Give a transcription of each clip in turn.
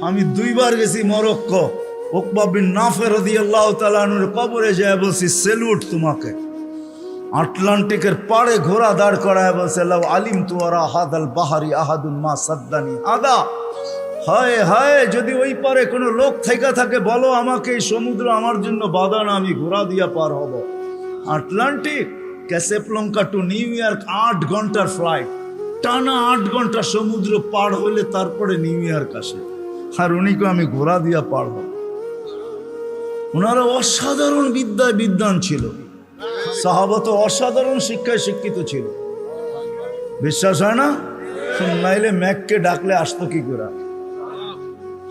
আমি 2 বার গেছি মরক্কো। উকবা বিন নাফে রাদিয়াল্লাহু তাআলা আনহুর কবরে যায় বলছি, সেলুট তোমাকে। আটলান্টিকের পাড়ে ঘোড়া দাঁড় করায় বলছে, লাউ আলিম তুয়ারা হাদাল বাহারি আহাদুন মা সাদ্দানি আদা। হায় হায়, যদি ওই পারে কোনো লোক থেকে থাকে বলো আমাকে, এই সমুদ্র আমার জন্য বাধা না, আমি ঘোড়া দিয়া পার হব। আটলান্টিক, ক্যাসেপ্লঙ্কা টু নিউ ইয়র্ক 8 ঘন্টার ফ্লাইট, টানা 8 ঘন্টা সমুদ্র পার হইলে তারপরে নিউ ইয়র্ক আসে। আর উনিকে আমি ঘোড়া দিয়া পার হব। ওনারা অসাধারণ বিদ্যায় বিদ্বান ছিল, সাহাবা তো অসাধারণ শিক্ষায় শিক্ষিত ছিল। বিশ্বাস হয় না? নাইলে ম্যাককে ডাকলে আসতো কি করে?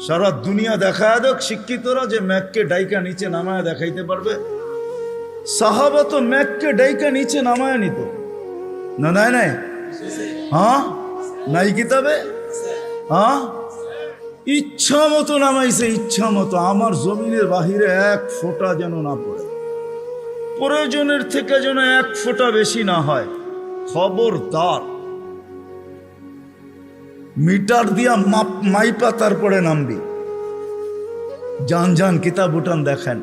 সারা দুনিয়া দেখায় দেখ শিক্ষিতরা যে ম্যাককে ডাইকা নিচে নামায় দেখাইতে পারবে। সাহাবা তো ম্যাককে ডাইকা নিচে নামায় নিত না। নাই নাই, হ্যাঁ নাই কিতাবে, হ্যাঁ ইচ্ছা মতো নামাইছে, ইচ্ছা মতো। আমার জমিনের বাহিরে 1 ফোঁটা যেন না পড়ে, প্রয়োজনের থেকে যেন 1 ফোঁটা বেশি না হয়। খবরদার, মিটার দিয়া মাইপা তারপরে নামবি। জান জান কিতাব উঠান দেখেন,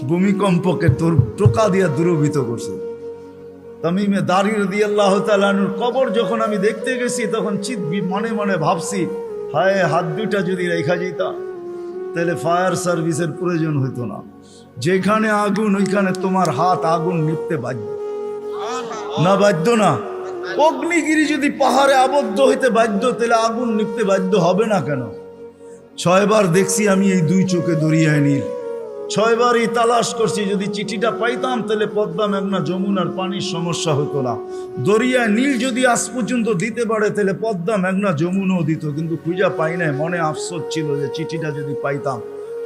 ভূমিকম্পকে তোর টোকা দিয়া দূরভূত করছে। তামিমে দারি রাদিয়াল্লাহু তাআলা আনহুর কবর যখন আমি দেখতে গেছি, তখন মনে মনে ভাবছি, হায় হাত দুটা যদি রেখা যেতাম তাহলে ফায়ার সার্ভিসের প্রয়োজন হইতো না। যেখানে আগুন ওইখানে তোমার হাত আগুন নিপতে বাধ্য না, বাধ্য না? অগ্নিগিরি যদি পাহাড়ে আবদ্ধ হইতে বাধ্য, তাহলে আগুন নিপতে বাধ্য হবে না কেন? 6 বার দেখছি আমি এই 2 চোখে দরিয়ায় নীল। 6 বারই তালাশ করছি, যদি চিঠিটা পাইতাম তাহলে পদ্মা মেঘনা যমুনার পানির সমস্যা হতো না। দরিয়ায় নীল যদি আজ পর্যন্ত দিতে পারে তাহলে পদ্মা মেঘনা যমুনাও দিত, কিন্তু খুঁজা পাই নাই। মনে আফসোস ছিল যে চিঠিটা যদি পাইতাম।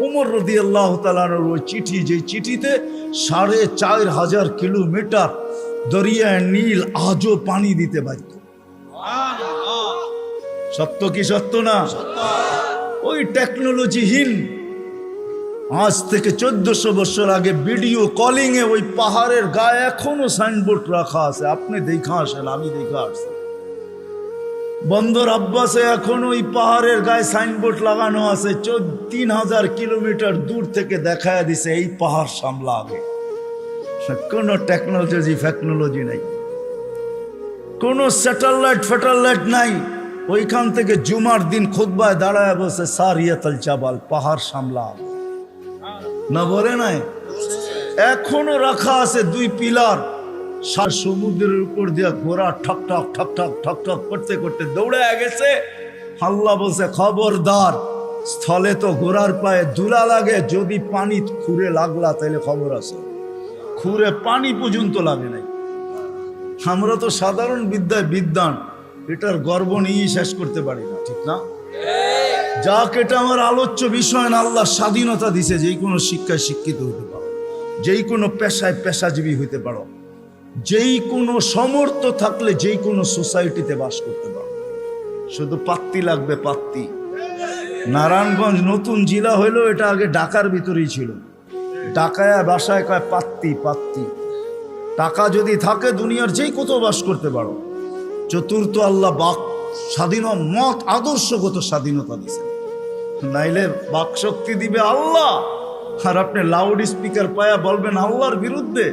ওমর রাদিয়াল্লাহু তাআলার ওই চিঠি, যে চিঠিতে 4500 কিলোমিটার দরিয়ায় নীল আজও পানি দিতে বাধ্য। সত্য কি সত্য না? ওই টেকনোলজিহীন আজ থেকে 1400 বছর আগে ভিডিও কলিং এ ওই পাহাড়ের গায়ে এখনো সাইনবোর্ড রাখা আছে। আপনি দেখা আসেন, আমি দেখা আসছি। বন্দর আব্বাসে এখন ওই পাহাড়ের গায়ে সাইনবোর্ড লাগানো আছে। 3000 কিলোমিটার দূর থেকে দেখায় দিছে এই পাহাড় সামলা আগে। কোনো টেকনোলজি নাই, কোনো স্যাটেলাইট নাই। ওইখান থেকে জুমার দিন খুতবায় দাঁড়ায় বসে সারিয়াতুল জাবাল, পাহাড় সামলা না বলে নাই? এখনো রাখা আছে 2 পিলার। সমুদ্রের উপর দিয়া ঘোড়া ঠক ঠক ঠক ঠক ঠক ঠক করতে করতে দৌড়ে গেছে। আল্লাহ বলছে, খবরদার, স্থলে তো ঘোড়ার পায়ে ধুলা লাগে, যদি পানি খুঁড়ে লাগলা তাহলে খবর আছে। খুঁড়ে পানি পর্যন্ত লাগে নাই। আমরা তো সাধারণ বিদ্যায় বিদ্বান, এটার গর্ব নিয়ে শেষ করতে পারি না, ঠিক না? যাক, এটা আমার আলোচ্য বিষয় না। আল্লাহ স্বাধীনতা দিছে, যেই কোনো শিক্ষায় শিক্ষিত হইতে পারো, যেই কোনো পেশায় পেশাজীবী হইতে পারো, যেই কোনো সমর্থ থাকলে যেই কোনো সোসাইটিতে বাস করতে পারো। শুধু পাত্তি লাগবে, পাত্তি। নারায়ণগঞ্জ নতুন জেলা হইলো, এটা আগে ঢাকার ভিতরেই ছিল। ঢাকায় বাসায় কয় পাত্তি, পাত্তি। টাকা যদি থাকে দুনিয়ার যেই কোথাও বাস করতে পারো। চতুর্থ, আল্লাহ বাক স্বাধীন মত আদর্শগত স্বাধীনতা দিছে, নাইলে বাক শক্তি দিবে আল্লাহ। আর আপনি লাউড স্পিকার পায়া বলবেন আল্লাহর বিরুদ্ধে,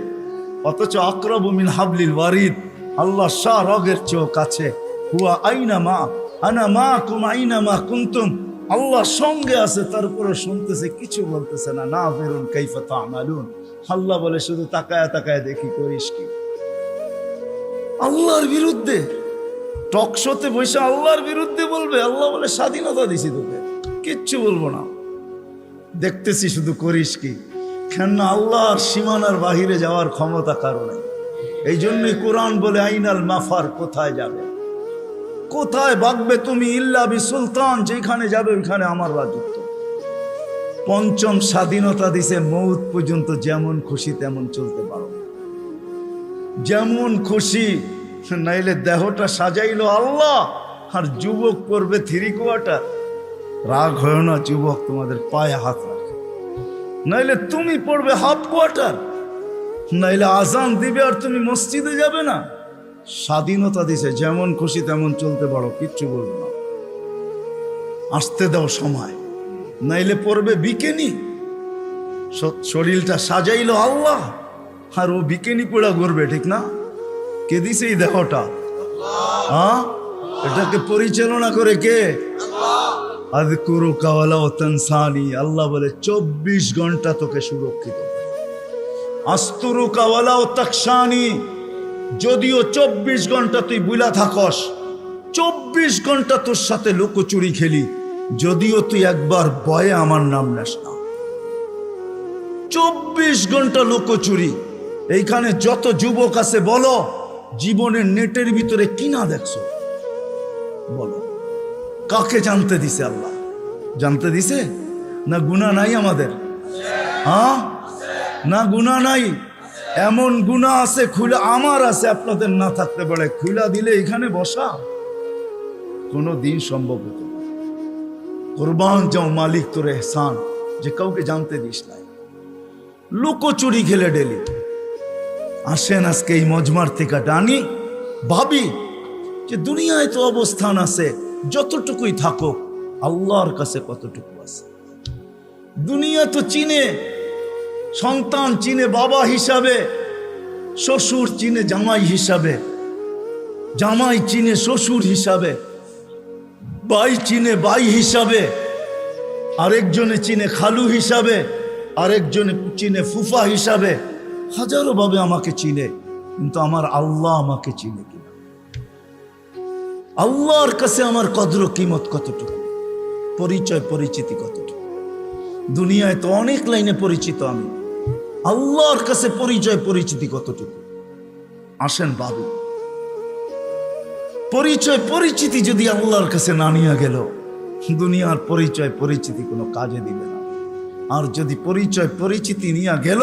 অথচ আকরাবু মিন হাবলিল ওয়ারিদ, আল্লাহ শাহ রগের চেয়েও কাছে। হুয়া আইনা মা আনা মাকুম আইনা মা কুনতুম, আল্লাহ সঙ্গে আছে, তারপরে শুনতেছে, কিছু বলতেছে না। না ফেরুন কাইফা তা'মালুন, আল্লাহ বলে শুধু তাকায়া তাকায়া দেখি করিস কি। আল্লাহর বিরুদ্ধে টকশোতে বসে আল্লাহর বিরুদ্ধে বলবে? আল্লাহ বলে স্বাধীনতা দিছি তোকে, কিচ্ছু বলবো না, দেখতেছি শুধু করিস কি। কেন? আল্লাহর সীমানার বাহিরে যাওয়ার ক্ষমতা কারো নাই। এই জন্যই কোরআন বলে আইনাল মাফার, কোথায় যাবে, কোথায় ভাগবে তুমি? ইল্লা বি সুলতান, যেখানে যাবে ওইখানে আমার রাজত্ব। পঞ্চম, স্বাধীনতা দিছে মৌত পর্যন্ত যেমন খুশি তেমন চলতে পারো, যেমন খুশি। নাইলে দেহটা সাজাইলো আল্লাহ, আর যুবক করবে 3 কোয়ার্টার। রাগ হয় না যুবক, তোমাদের পায়ে হাত রাখে। নাইলে তুমি পড়বে হাফ কোয়ার্টার, নাইলে আজান দিবে আর তুমি মসজিদে যাবে না। স্বাধীনতা দিছে, যেমন খুশি তেমন চলতে পারো, কিচ্ছু বলবো না। আসতে দাও সময়। নাইলে পরবে বিকেনি। শরীরটা সাজাইলো আল্লাহ, আর ও বিকেনি পড়া ঘুরবে, ঠিক না? কে দিছে এই দেহটা? হ্যাঁ, এটাকে পরিচালনা করে কে? আযকুরুকা ওয়ালা তানসানি। আল্লাহ বলে 24 ঘন্টা তোকে সুরক্ষিত, আস্তুরুকা ওয়ালা তাকশানি। যদিও 24 ঘন্টা তুই বুলা থাকস, 24 ঘন্টা তোর সাথে লুকোচুরি খেলি, যদিও তুই একবার ভয়ে আমার নাম নেস না। 24 ঘন্টা লুকোচুরি। এইখানে যত যুবক আছে বলো, জীবনের নেটের ভিতরে কি না দেখছো? বলো, কাকে জানতে দিছে আল্লাহ? জানতে দিছে না? গুনাহ নাই আমাদের? হ্যাঁ, না গুনাহ নাই? এমন গুনাহ আছে খুলে, আমার আছে, আপনাদের না থাকতে পারে। খুলা দিলে এখানে বসা কোনো দিন সম্ভব হতো না। কুরবান যাও মালিক তোর এহসান, যে কাউকে জানতে দিস নাই। লুকোচুরি খেলে ডেলি। আসেন আজকে এই মজমার থেকে ডানি, ভাবি যে দুনিয়ায় তো অবস্থান আছে, যতটুকুই থাকো আল্লাহর কাছে কতটুকু আছে। দুনিয়া তো চিনে, সন্তান চিনে বাবা হিসাবে, শ্বশুর চিনে জামাই হিসাবে, জামাই চিনে শ্বশুর হিসাবে, ভাই চিনে ভাই হিসাবে, আরেকজনে চিনে খালু হিসাবে, আরেকজনে চিনে ফুফা হিসাবে। হাজারো ভাবে আমাকে চিনে, কিন্তু আমার আল্লাহ আমাকে চিনে কিনা? আল্লাহর কাছে আমার কদর কিমত কতটুকু, পরিচয় পরিচিতি কতটুকু? দুনিয়ায় তো অনেক লাইনে পরিচিত আমি, আল্লাহর কাছে পরিচয় পরিচিতি কতটুকু? আসেন বাবু, পরিচয় পরিচিতি যদি আল্লাহর কাছে না নিয়ে গেল, দুনিয়ার পরিচয় পরিচিতি কোনো কাজে দিবে না। আর যদি পরিচয় পরিচিতি নিয়ে গেল,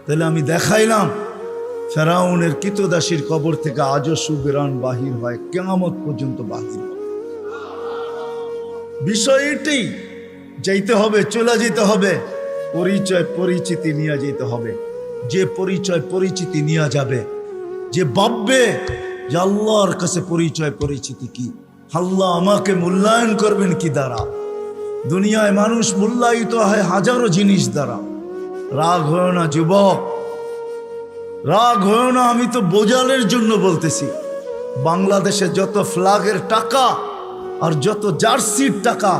তাহলে আমি দেখাইলাম ফেরাউনের কৃতদাসীর কবর থেকে আজও সুবেরান বাহির হয়, কিয়ামত পর্যন্ত বাহির হয়। বিষয় এটাই, যাইতে হবে, চলে যেতে হবে, পরিচয় পরিচিতি নিয়ে যেতে হবে। যে পরিচয় পরিচিতি নিয়ে যাবে, যে ভাববে যে আল্লাহর কাছে পরিচয় পরিচিতি কি, আল্লাহ আমাকে মূল্যায়ন করবেন কি দ্বারা? দুনিয়ায় মানুষ মূল্যায়িত হয় হাজারো জিনিস দ্বারা। রাগ হয় না যুবক, রাগ হয় না। আমি তো বোঝানোর জন্য বলতেছি, বাংলাদেশে যত ফ্ল্যাগের টাকা আর যত জার্সির টাকা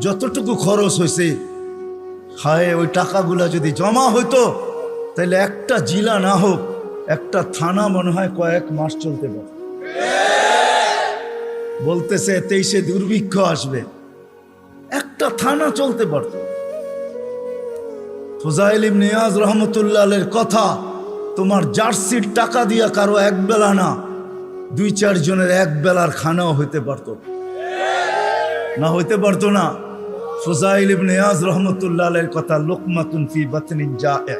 যতটুকু খরচ হয়েছে, হায় ওই টাকাগুলা যদি জমা হইতো, তাহলে একটা জেলা না হোক, একটা থানা মনে হয় কয়েক মাস চলতে পারে। বলতেছে 23-এ দুর্ভিক্ষ আসবে, একটা থানা চলতে পারত। ফুজাইল ইবনে ইয়াজ রহমতুল্লাহ আলাইহির কথা, তোমার জার্সির টাকা দিয়া কারো এক বেলা না, 2-4 জনের এক বেলার খানাও হইতে পারত না? হইতে পারতো না? ফুজাইল ইবনে ইয়াজ রহমতুল্লাহ আলাইহির কথা, লুকমাতুন ফি বাতনিন জায়ে।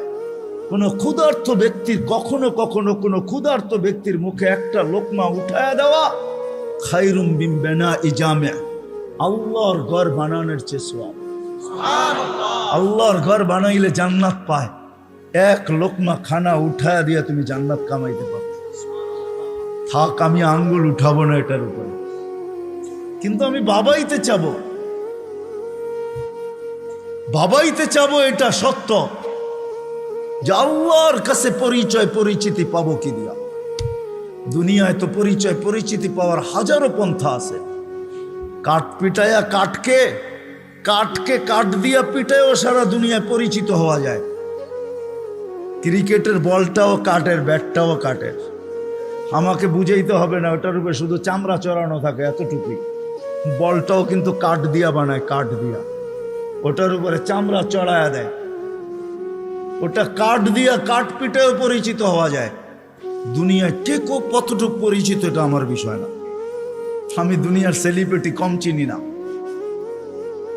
কোন ক্ষুধার্ত ব্যক্তির, কখনো কখনো কোন ক্ষুধার্ত ব্যক্তির মুখে একটা লোকমা উঠায়া দেওয়া, খায়রুম মিন বিনাই জামি'। আল্লাহর ঘর বানানোর চেয়ে সওয়াব। আল্লাহর ঘর বানাইলে জান্নাত পায়। এক লোকমা খানা উঠায়া দিয়া তুমি জান্নাত কামাইতে পারো। থাক, আমি আঙ্গুল উঠাবো না এটার উপরে, কিন্তু আমি বাবাইতে চাবো, বাবাইতে চাবো। এটা সত্য যে আল্লাহর কাছে পরিচয় পরিচিতি পাবো কি দিয়া? দুনিয়ায় তো পরিচয় পরিচিতি পাওয়ার হাজারো পন্থা আছে। কাঠ পিটায়া কাঠকে, কাঠকে কাঠ দিয়া পিটায়ও সারা দুনিয়ায় পরিচিত হওয়া যায়। ক্রিকেটের বলটাও কাঠের, ব্যাটটাও কাঠের। আমাকে বুঝাইতে হবে না, ওটার উপরে শুধু চামড়া চড়ানো থাকে, এতটুকুই। বলটাও কিন্তু কাঠ দিয়া বানায়, কাঠ দিয়া, ওটার উপরে চামড়া চড়ায়া দেয়। ওটা কাঠ দিয়া, কাঠ পিটায়ও পরিচিত হওয়া যায়। দুনিয়ায় কে কতটুকু পরিচিত এটা আমার বিষয় না। আমি দুনিয়ার সেলিব্রিটি কম চিনি না।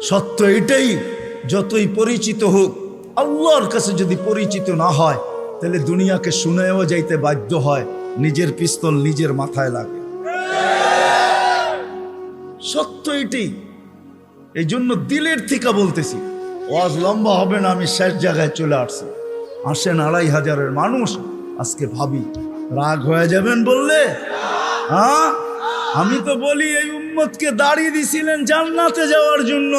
সত্য এটাই, যতই পরিচিত হোক, আল্লাহর কাছে যদি পরিচিত না হয়, তাহলে দুনিয়াকে শুনেও যাইতে বাধ্য হয়, নিজের পিস্তল নিজের মাথায় লাগে। সত্য এটাই। এই জন্য দিলের থেকে বলতেছি, ওয়াজ লম্বা হবে না, আমি শেষ জায়গায় চলে আসছি। আসেন 2500-এর মানুষ, আজকে ভাবি রাগ হয়ে যাবেন বললে? হ্যাঁ, আমি তো বলি এই উম্মতকে দাঁড়িয়ে দিছিলেন জান্নাতে যাওয়ার জন্য,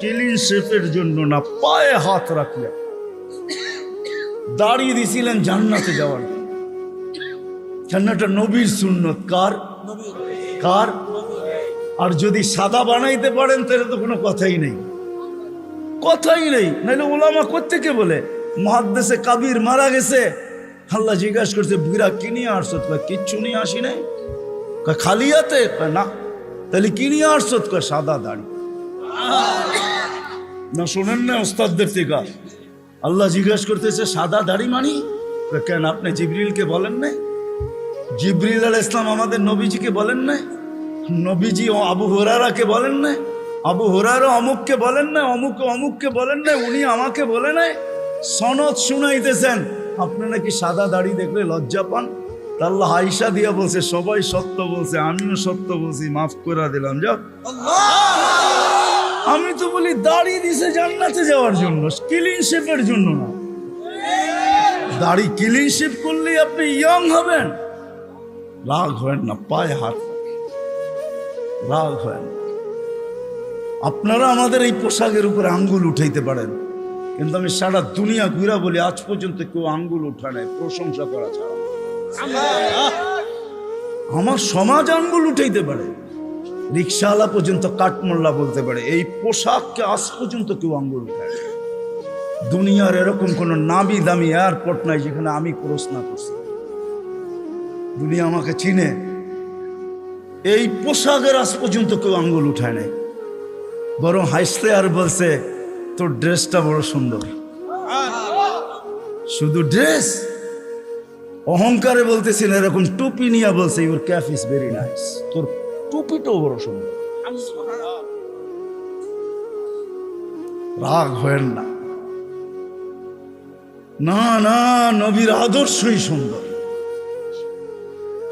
ক্লিন শেপের জন্য না, পায়ে হাত রাখিয়া দাঁড়িয়ে দিছিলেন জান্নাতে যাওয়ার জন্য। জান্নাতটা নবীর সুন্নত। কার? কার? আর যদি সাদা বানাইতে পারেন তাহলে তো কোনো কথাই নেই, কথাই নেই। নাহলে ওলামা কোত্থেকে বলে মুহাদ্দিসে কাবির মারা গেছে, আল্লাহ জিজ্ঞাসা করছে বুড়া কি নিয়ে আসছো? কিচ্ছু নিয়ে আসি নাই। খালি হাতে? না। তাহলে কি নিয়ে আসছো? সাদা দাড়ি। না শোনেন না ওস্তাদদের থেকে? আল্লাহ জিজ্ঞাসা করতেছে সাদা দাড়ি মানি কেন? আপনি জিবরিলকে বলেন নাই? জিবরিল আলাইহিস সালাম আমাদের নবীজিকে বলেন নাই? নবীজি ও আবু হুরায়রাকে বলেন নাই? আবু হুরায়রা অমুককে বলেন নাই? অমুককে বলেন নাই? উনি আমাকে বলে নাই? সনদ শুনাইতেছেন, আপনি নাকি সাদা দাড়ি দেখলে লজ্জা পান। আল্লাহ আয়েশা দিয়া বলছে সবাই সত্য বলছে, আমিও সত্য বলছি, মাফ করে দিলাম। যাও, আমি তো বলি দাড়ি দিছে জান্নাতে যাওয়ার জন্য, ক্লিন শেপের জন্য না। দাড়ি ক্লিন শেপ করলেই আপনি ইয়ং হবেন। রাগ হয় না, পায়ে হাত রাগ হয় না। আপনারা আমাদের এই পোশাকের উপরে আঙ্গুল উঠাইতে পারেন, কিন্তু আমি সারা দুনিয়া ঘুরা বলি আজ পর্যন্ত কেউ আঙ্গুল উঠায় নাই প্রশংসা করা ছাড়া। আমার সমাজ আঙ্গুল উঠাইতে পারে, রিক্সাওয়ালা পর্যন্ত কাঠমোল্লা বলতে পারে, এই পোশাককে আজ পর্যন্ত কেউ আঙ্গুল উঠায়। দুনিয়ার এরকম কোন নামি দামি এয়ারপোর্ট নাই যেখানে আমি ক্রস না করছি। দুনিয়া আমাকে চিনে, এই পোশাকের আজ পর্যন্ত কেউ আঙ্গুল উঠায় নাই। বরং হাসতে আর বলছে তোর ড্রেসটা বড় সুন্দর। শুধু ড্রেস, অহংকারে বলতেছিল, এরকম টুপি নিয়ে বলছে your cap is very nice, তোর টুপিটাও বড় সুন্দর। রাগ হয় না, না না, নবীর আদর্শই সুন্দর।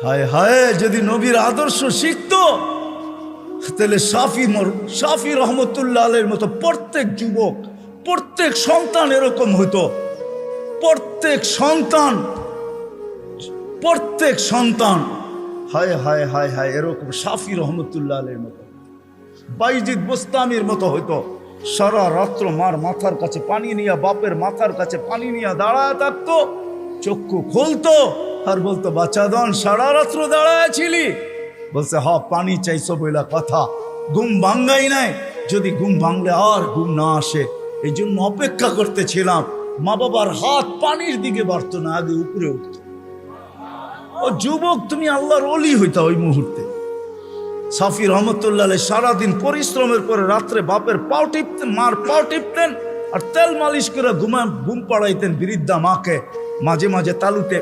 হায় হায়, যদি নবীর আদর্শ শিখতো তাহলে শাফি রহমতুল্লাহ আলাইহির মতো প্রত্যেক যুবক, প্রত্যেক সন্তান এরকম হইতো। প্রত্যেক সন্তান হায় হায় হায় হায় এরকম শাফি রহমতুল্লাহ আলাইহির মতো, বাইজিদ বুস্তামির মতো হইতো। সারা রাত্র মার মাথার কাছে পানি নিয়ে, বাপের মাথার কাছে পানি নিয়ে দাঁড়ায় থাকতো। চক্ষু খুলতো আর বলতো বাচ্চাদন সারা রাত্র দাঁড়ায় ছিলি? বলছে হ, পানি চাইছো বইলা কথা, ঘুম ভাঙ্গাই নাই। যদি ঘুম ভাঙলে আর ঘুম না আসে, এই জন্য অপেক্ষা করতেছিলাম। মা বাবার হাত পানির দিকে বাড়তো না, আগে উপরে উঠত। ও যুবক, তুমি আল্লাহর ওলি হইতা ওই মুহূর্তে। শাফি রহমতুল্লাহ সারাদিন পরিশ্রমের পরে রাত্রে বাপের পাও টিপতেন, মার পাও টিপতেন, আর তেল মালিশ করে ঘুম পাড়াইতেন বৃদ্ধা মাকে। মাঝে মাঝে তালুতে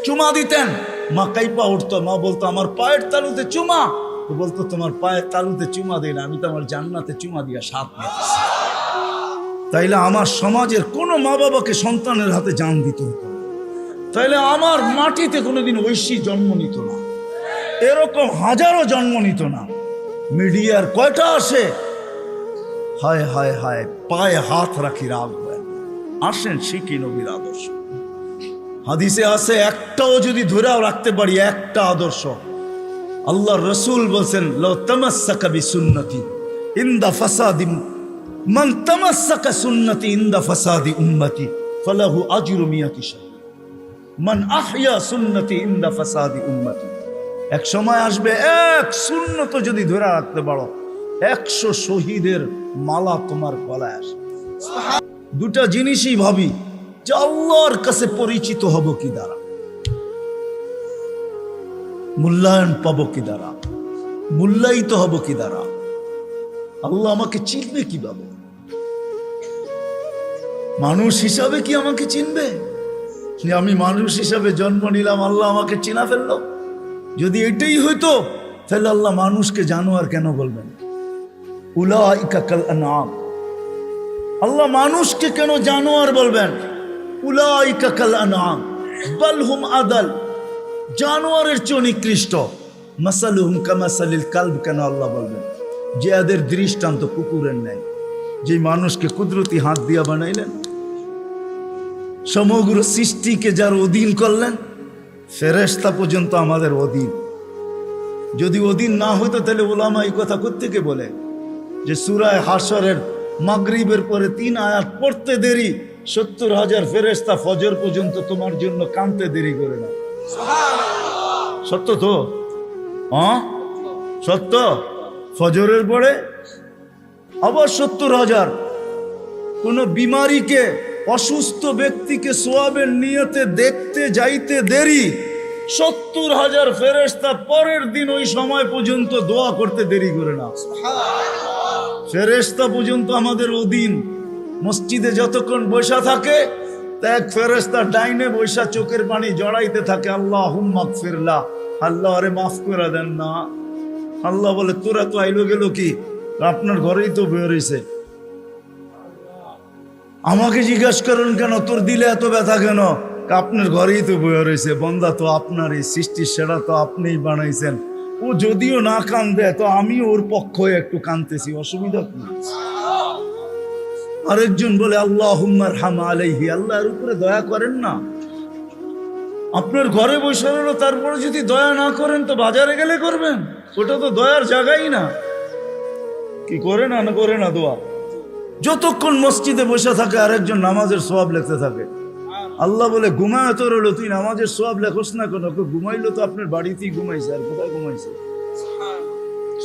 চুমা দিতেন, মা কাইপা উঠতো। মা বলতো আমার পায়ের তালুতে চুমা। তো বলতো তোমার পায়ের তালুতে চুমা দিই না, আমি তো আমার জান্নাতে চুমা দিয়া স্বাদ নিতেছি। তাইলে আমার সমাজের কোনো মা বাবাকে সন্তানের হাতে জান দিত হতো, তাইলে আমার মাটিতে কোনোদিন ঐশী জন্ম নিত না, এরকম হাজারো জন্ম নিত না। মিডিয়ার কয়টা আসে, হায় হায় হায়, পায়ে হাত রাখি রাগ হয়। আসেন শিখি নবীর আদর্শ। হাদিসে আছে একটাও যদি ধরেও রাখতে পারি, একটা আদর্শ, আল্লাহর রাসূল বলছেন লাউ তামাসসাকা বিসুন্নতি ইনদা ফাসাদি মান তামাসসাকা সুন্নতি ইনদা ফাসাদি উম্মতি ফালাহু আজরু মিয়াতি শাহীদ মান আহইয়া সুন্নতি ইনদা ফাসাদি উম্মতি। এক সময় আসবে, এক সুন্নত যদি ধরে রাখতে পারো, 100 শহীদের মালা তোমার গলায় আসে। দুটা জিনিসই ভাবি যে আল্লাহর কাছে পরিচিত হব কি দ্বারা, মূল্যায়ন পাবো কি দ্বারা, মূল্যায়িত হব কি দ্বারা, আল্লাহ আমাকে চিনবে কিভাবে? মানুষ হিসাবে কি আমাকে চিনবে? আমি মানুষ হিসাবে জন্ম নিলাম, আল্লাহ আমাকে চিনা ফেললো। যদি এটাই হইতো তাহলে আল্লাহ মানুষকে জানোয়ার কেন বলবেন? উলাইকা কাল আনআম, আল্লাহ মানুষকে কেন জানোয়ার বলবেন? উলাইকা কাল আনআম বাল হুম আদাল, জানোয়ারের চেয়ে নিকৃষ্ট। মাসালুহুম কামাসালিল কালব কেন আল্লাহ বলবেন? যে এদের দৃষ্টান্ত কুকুরের ন্যায়। যে মানুষকে কুদরতি হাত দিয়া বানাইলেন, সমগ্র সৃষ্টিকে যার অধীন করলেন, ফেরেশতা পর্যন্ত আমাদের অধীন। যদি অধীন না হইতো তাহলে উলামা এই কথা কোত্থেকে বলে যে সূরা হাশরের মাগরিবের পরে 3 আয়াত পড়তে দেরি, 70,000 ফেরেশতা ফজর পর্যন্ত তোমার জন্য কাঁদতে দেরি করে না। সত্য তো? হ্যাঁ সত্য। ফজরের পরে আবার 70,000। কোন বিমারীকে, অসুস্থ ব্যক্তিকে সোয়াবের নিয়তে দেখতে যাইতে দেরি, 70,000 ফেরেশতা পরের দিন ওই সময় পর্যন্ত দোয়া করতে দেরি করে না। ফেরেশতা পর্যন্ত আমাদের অধীন। মসজিদে যতক্ষণ বসা থাকে, এক ফেরেশতা ডাইনে বসা চোখের পানি জড়াইতে থাকে, আল্লাহুম্মা গফিরলা, আল্লাহ আরে মাফ করে দেন না। আল্লাহ বলে তোরা তো আইলো গেল কি, আপনার ঘরেই তো বেরিয়েছে, আমাকে জিজ্ঞাসা করেন কেন তোর দিলে এত ব্যথা কেন? আপনার ঘরেই তো বয়ে রয়েছে, বন্দা তো আপনারই, সৃষ্টির সেরা তো আপনিই বানাইছেন। ও যদিও না কান্দে তো আমি ওর পক্ষ হয়ে একটু কান্দতেছি, অসুবিধা কি? আরেকজন বলে আল্লাহুম্মা আরহাম আলাইহি, আল্লাহর উপরে দয়া করেন না। আপনার ঘরে বসে রইল, তারপরে যদি দয়া না করেন তো বাজারে গেলে করবেন, ওটা তো দয়ার জায়গাই না। কি করে না না করে না দোয়া। যতক্ষণ মসজিদে বসে থাকে আরেকজন নামাজের সওয়াব লিখতে থাকে। আল্লাহ বলে ঘুমায় তো রইল, তুই নামাজের সওয়াব লেখোস না কেন? ঘুমাইলো তো আপনার বাড়িতেই ঘুমাইছে, আর কোথায় ঘুমাইছে?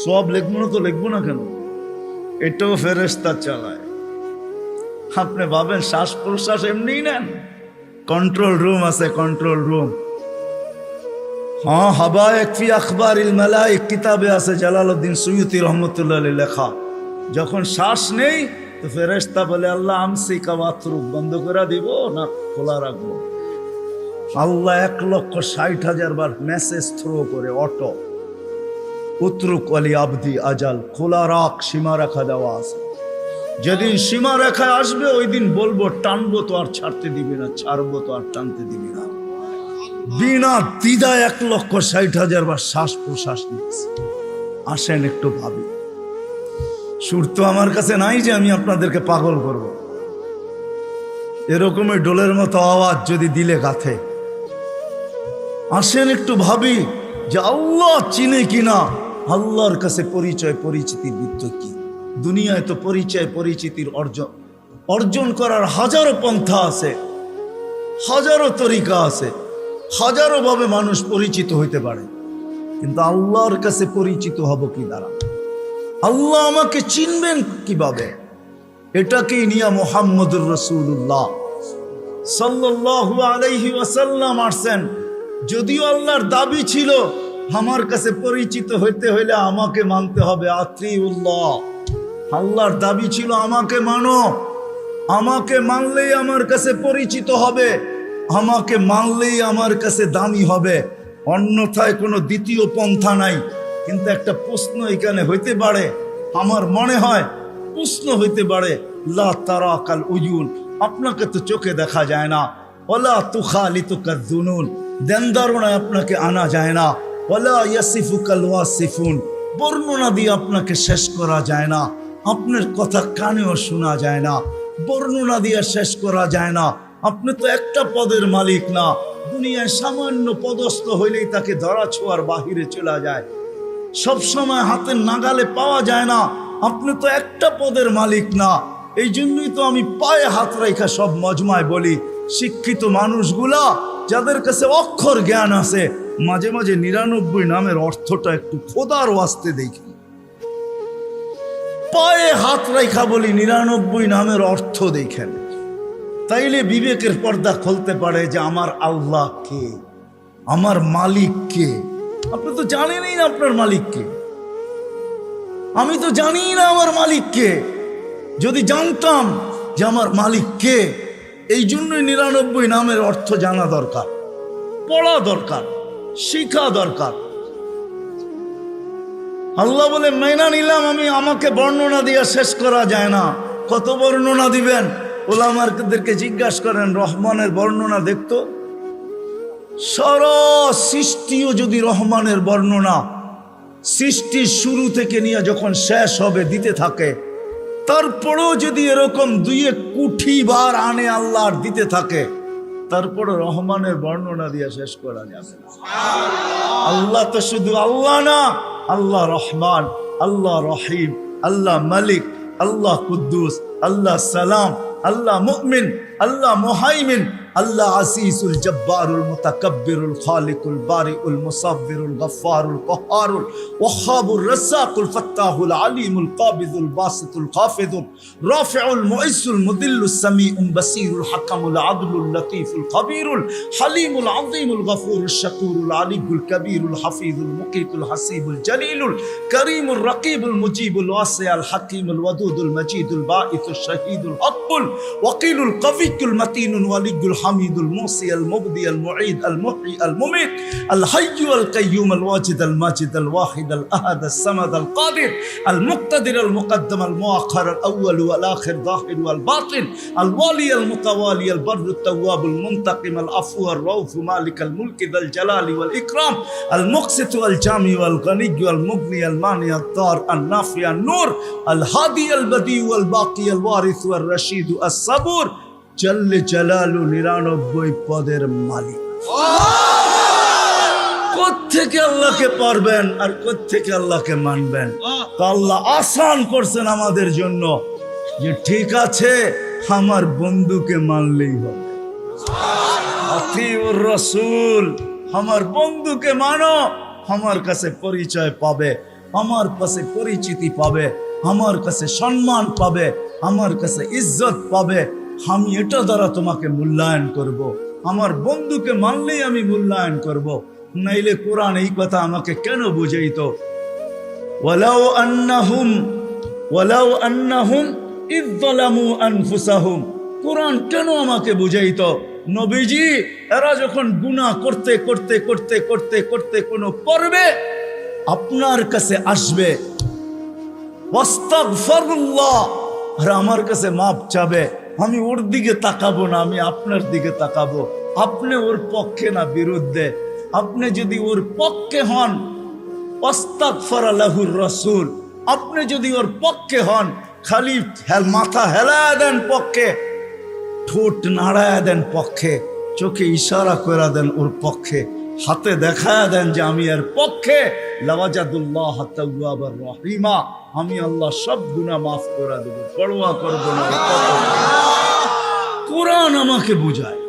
সওয়াব লিখবো না তো লিখবো না কেন? এটাও ফেরেশতা চালায়। আপনি ভাবেন শ্বাস প্রশ্বাস এমনিই নেন? কন্ট্রোল রুম আছে, কন্ট্রোল রুম। হ্যাঁ, হাবায়েক ফি আখবারিল মালায়েক কিতাবে আছে, জালালউদ্দিন সুয়ুতি রহমতুল্লাহ আলাইহি লেখা। যখন শ্বাস নেই তো ফেরেশতা বলে আল্লাহ আমসিকা ওয়াতরুক, বন্ধ করে দিব না খোলা রাখবো? আল্লাহ 1,60,000 বার মেসেজ থ্রো করে, অটো উতরুক আলী আবদি আজাল, খোলা রাখ, সীমা রেখা দেওয়া আছে। যেদিন সীমা রেখায় আসবে ওই দিন বলবো টানবো তো আর ছাড়তে দিবি না, ছাড়বো তো আর টানতে দিবি না। বিনা দ্বিধায় 1,60,000 বার শ্বাস প্রশ্বাস নিচ্ছে। আসেন একটু ভাবি। সুর তো আমার কাছে নাই যে আমি আপনাদেরকে পাগল করব। এরকমই ডোলের মতো আওয়াজ যদি দিলে গাথে। আসেন একটু ভাবি যে আল্লাহ চিনে কিনা, আল্লাহর কাছে পরিচয় পরিচিতির বৃত্ত কি। দুনিয়ায় তো পরিচয় পরিচিতির অর্জন করার হাজারো পন্থা আছে, হাজারো তরিকা আছে, হাজারো ভাবে মানুষ পরিচিত হইতে পারে, কিন্তু আল্লাহর কাছে পরিচিত হব কি দ্বারা? আল্লাহ আমাকে চিনবেন কিভাবে? এটাকেই নিয়ে মুহাম্মদুর রাসূলুল্লাহ সাল্লাল্লাহু আলাইহি ওয়াসাল্লাম আসছেন। যদিও আল্লাহর দাবি ছিল আমার কাছে পরিচিত হইতে হইলে আমাকে মানতে হবে, আতিউল্লাহ। আল্লাহর দাবি ছিল আমাকে মানো, আমাকে মানলেই আমার কাছে পরিচিত হবে, আমাকে মানলেই আমার কাছে দামি হবে, অন্যথায় কোনো দ্বিতীয় পন্থা নাই। কিন্তু একটা প্রশ্ন এখানে হইতে পারে, আমার মনে হয় প্রশ্ন হইতে পারে, লা তারাকাল উয়ুন, আপনাকে তো চোখে দেখা যায় না, ওয়ালা তুখালিতুকাজ জুনুন, দেন ধারণায় আপনাকে আনা যায় না, ওয়ালা ইয়াসিফুকাল ওয়াসিফুন, বর্ণনা দিয়ে আপনাকে শেষ করা যায় না, আপনার কথা কানেও শোনা যায় না, বর্ণনা দিয়ে শেষ করা যায় না। আপনি তো একটা পদের মালিক না, দুনিয়ায় সামান্য পদস্থ হইলেই তাকে ধরা ছোঁয়ার বাহিরে চলে যায়, সব সময় হাতের নাগালে পাওয়া যায় না। আপনি তো একটা পদের মালিক না। এই জন্যই তো আমি পায়ে হাত রাখা সব মজমায় বলি, শিক্ষিত মানুষগুলা যাদের কাছে অক্ষর জ্ঞান আছে, মাঝে মাঝে 99 নামের অর্থটা একটু খোদার ওয়াস্তে দেখি। পায়ে হাত রাখা বলি 99 নামের অর্থ দেখেন, তাইলে বিবেকের পর্দা খুলতে পারে যে আমার আল্লাহ কে, আমার মালিক কে। আপনি তো জানেনই না আপনার মালিক কে, আমি তো জানি না আমার মালিক কে। যদি জানতাম যে আমার মালিক কে, এই জন্যই 99 নামের অর্থ জানা দরকার, পড়া দরকার, শিখা দরকার। আল্লাহ বলে মেনা নিলাম আমি, আমাকে বর্ণনা দিয়া শেষ করা যায় না। কত বর্ণনা দিবেন? ওলামাদেরকে জিজ্ঞাসা করেন, রহমানের বর্ণনা দেখতো, সারা সৃষ্টিও যদি রহমানের বর্ণনা সৃষ্টির শুরু থেকে নিয়ে যখন শেষ হবে দিতে থাকে, তারপরেও যদি এরকম 2 কোটি বার আনে আল্লাহর দিতে থাকে, তারপরে রহমানের বর্ণনা দিয়ে শেষ করা যাবে না। আল্লাহ তো শুধু আল্লাহ না, আল্লাহ রহমান, আল্লাহ রহিম, আল্লাহ মালিক, আল্লাহ কুদ্দুস, আল্লাহ সালাম, আল্লাহ মুমিন, আল্লাহ মুহাইমিন, আল্লাহ আসিসুল জব্বারুল মুতাকাব্বিরুল খালিকুল বারিউল মুসাব্বিরুল গফফারুল কহ্হারুল ওয়াহ্হাবুর রাজ্জাকুল ফাত্তাহুল আলিমুল কাবিদুল বাসিতুল খাফিদুল রাফিউল মুইজ্জুল মুদিল্লুস সামিউল বাসিরুল হাকামুল আদলুল লতীফুল খবীরুল হালিমুল আযীমুল গফুরুশ শাকুরুল আলিমুল কবীরুল হাফিজুল মুকীতুল হাসিবুল জলিলুল করিমুর রকিবুল মুজিবুল ওয়াসিউল হাকীমুল ওয়াদুদুল মজিদুল বাঈসুশ শাহীদুল হক্কুল ওয়াকিলুল কবিয়্যুল মতিনুল ওয়ালিয়ুল حميد الموصي المبدي المعيد المحيي المميت الحي القيوم الواجد الماجد الواحد الأحد الصمد القادر المقتدر المقدم المؤخر الأول والآخر ظاهر والباطن الوالي المتوالي البر التواب المنتقم العفو الرؤوف مالك الملك ذا الجلال والإكرام المقسط والجامع والغني والمغني المانع الضار النافع النور الهادي البديع والباقي الوارث والرشيد الصبور জল্লে জালালু 99 পদের মালিক। কোত্থেকে আল্লাহকে পারবেন আর কোত্থেকে আল্লাহকে মানবেন? তো আল্লাহ আসান করছেন আমাদের জন্য যে ঠিক আছে আমার বন্ধুকে মানলেই হবে। আতিউর রাসূল, আমার বন্ধুকে মানো, আমার কাছে পরিচয় পাবে, আমার কাছে পরিচিতি পাবে, আমার কাছে সম্মান পাবে, আমার কাছে ইজ্জত পাবে। আমি এটা দ্বারা তোমাকে মূল্যায়ন করব। আমার বন্ধুকে মানলেই আমি মূল্যায়ন করব। নাইলে কোরআন এই কথা আমাকে কেন বুঝাইতো? ওয়ালাউ আন্নাহুম ইয যালামু আনফুসাহুম। কোরআন কেন আমাকে বুঝাইতো? নবীজি এরা যখন গুনাহ করতে করতে করতে করতে করতে কোনো পর্বে আপনার কাছে আসবে, ওয়াস্তাগফিরুল্লাহ, আর আমার কাছে মাপ চাবে, আমি ওর দিকে তাকাবো না, আমি আপনার দিকে তাকাবো। আপনি ওর পক্ষে না বিরুদ্ধে। আপনি যদি ওর পক্ষে হন, আস্তাগফারা লাহুর রাসূল, আপনি যদি ওর পক্ষে হন, খালি মাথা হেলায়া দেন পক্ষে, ঠোঁট নাড়ায়া দেন পক্ষে, চোখে ইশারা করে দেন ওর পক্ষে, হাতে দেখায়া দেন যে আমি এর পক্ষে, লাওয়াজাদুল্লাহ তাওয়াবার রহিমা, আমি আল্লাহ সব গুনাহ মাফ করে দেব, পরোয়া করব না। কোরআন আমাকে বুঝায়।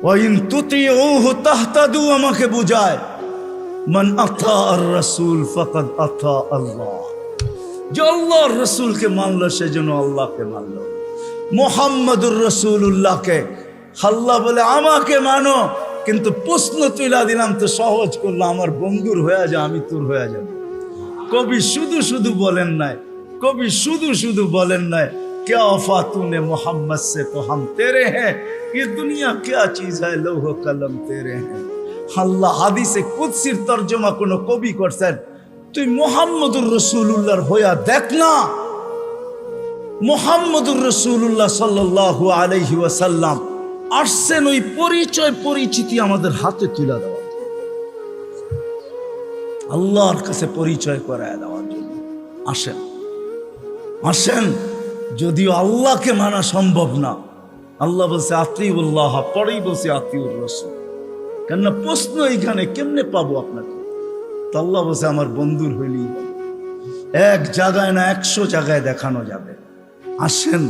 ওয়াইন তুতিউহু তাহতাদু আমাকে বুঝায়। মান আতা আর রাসূল ফাকাদ আতা আল্লাহ। যে আল্লাহর রাসূলকে মানলো সেজন্য আল্লাহকে মানলো। মুহাম্মাদুর রাসূলুল্লাহকে আল্লাহ বলে আমাকে মানো, কিন্তু প্রশ্ন তুইলা দিলাম তো সহজ করলো, আমার বন্ধুর হয়ে যা, আমি তোর হয়ে যাব। কবি শুধু শুধু বলেন নাই, কবি শুধু শুধু বলেন নাই, क्या वफा तूने मोहम्मद से तो हम तेरे हैं, ये दुनिया क्या चीज है, लौह कलम तेरे हैं। আল্লাহ হাদিসে কুদসির তরজমা কোন কবি করছেন, তুই মুহাম্মদুর রাসূলুল্লাহর হইয়া দেখ না। মুহাম্মদুর রাসূলুল্লাহ সাল্লাল্লাহু আলাইহি ওয়াসাল্লাম আসছেন ওই পরিচয় পরিচিতি আমাদের হাতে তুলে দেওয়া, আল্লাহর কাছে পরিচয় করায় দেওয়ার জন্য আসেন। আসেন, যদিও আল্লাহকে মানা সম্ভব না। আল্লাহ বলছে আতিউল্লাহ, পরেই বলছে আতিউর রাসূল। কেননা প্রশ্ন এইখানে কেমনে পাবো আপনাকে? তো আল্লাহ বলছে আমার বন্ধুর হইলেই এক জায়গায় না 100 জায়গায় দেখানো যাবে। আসেন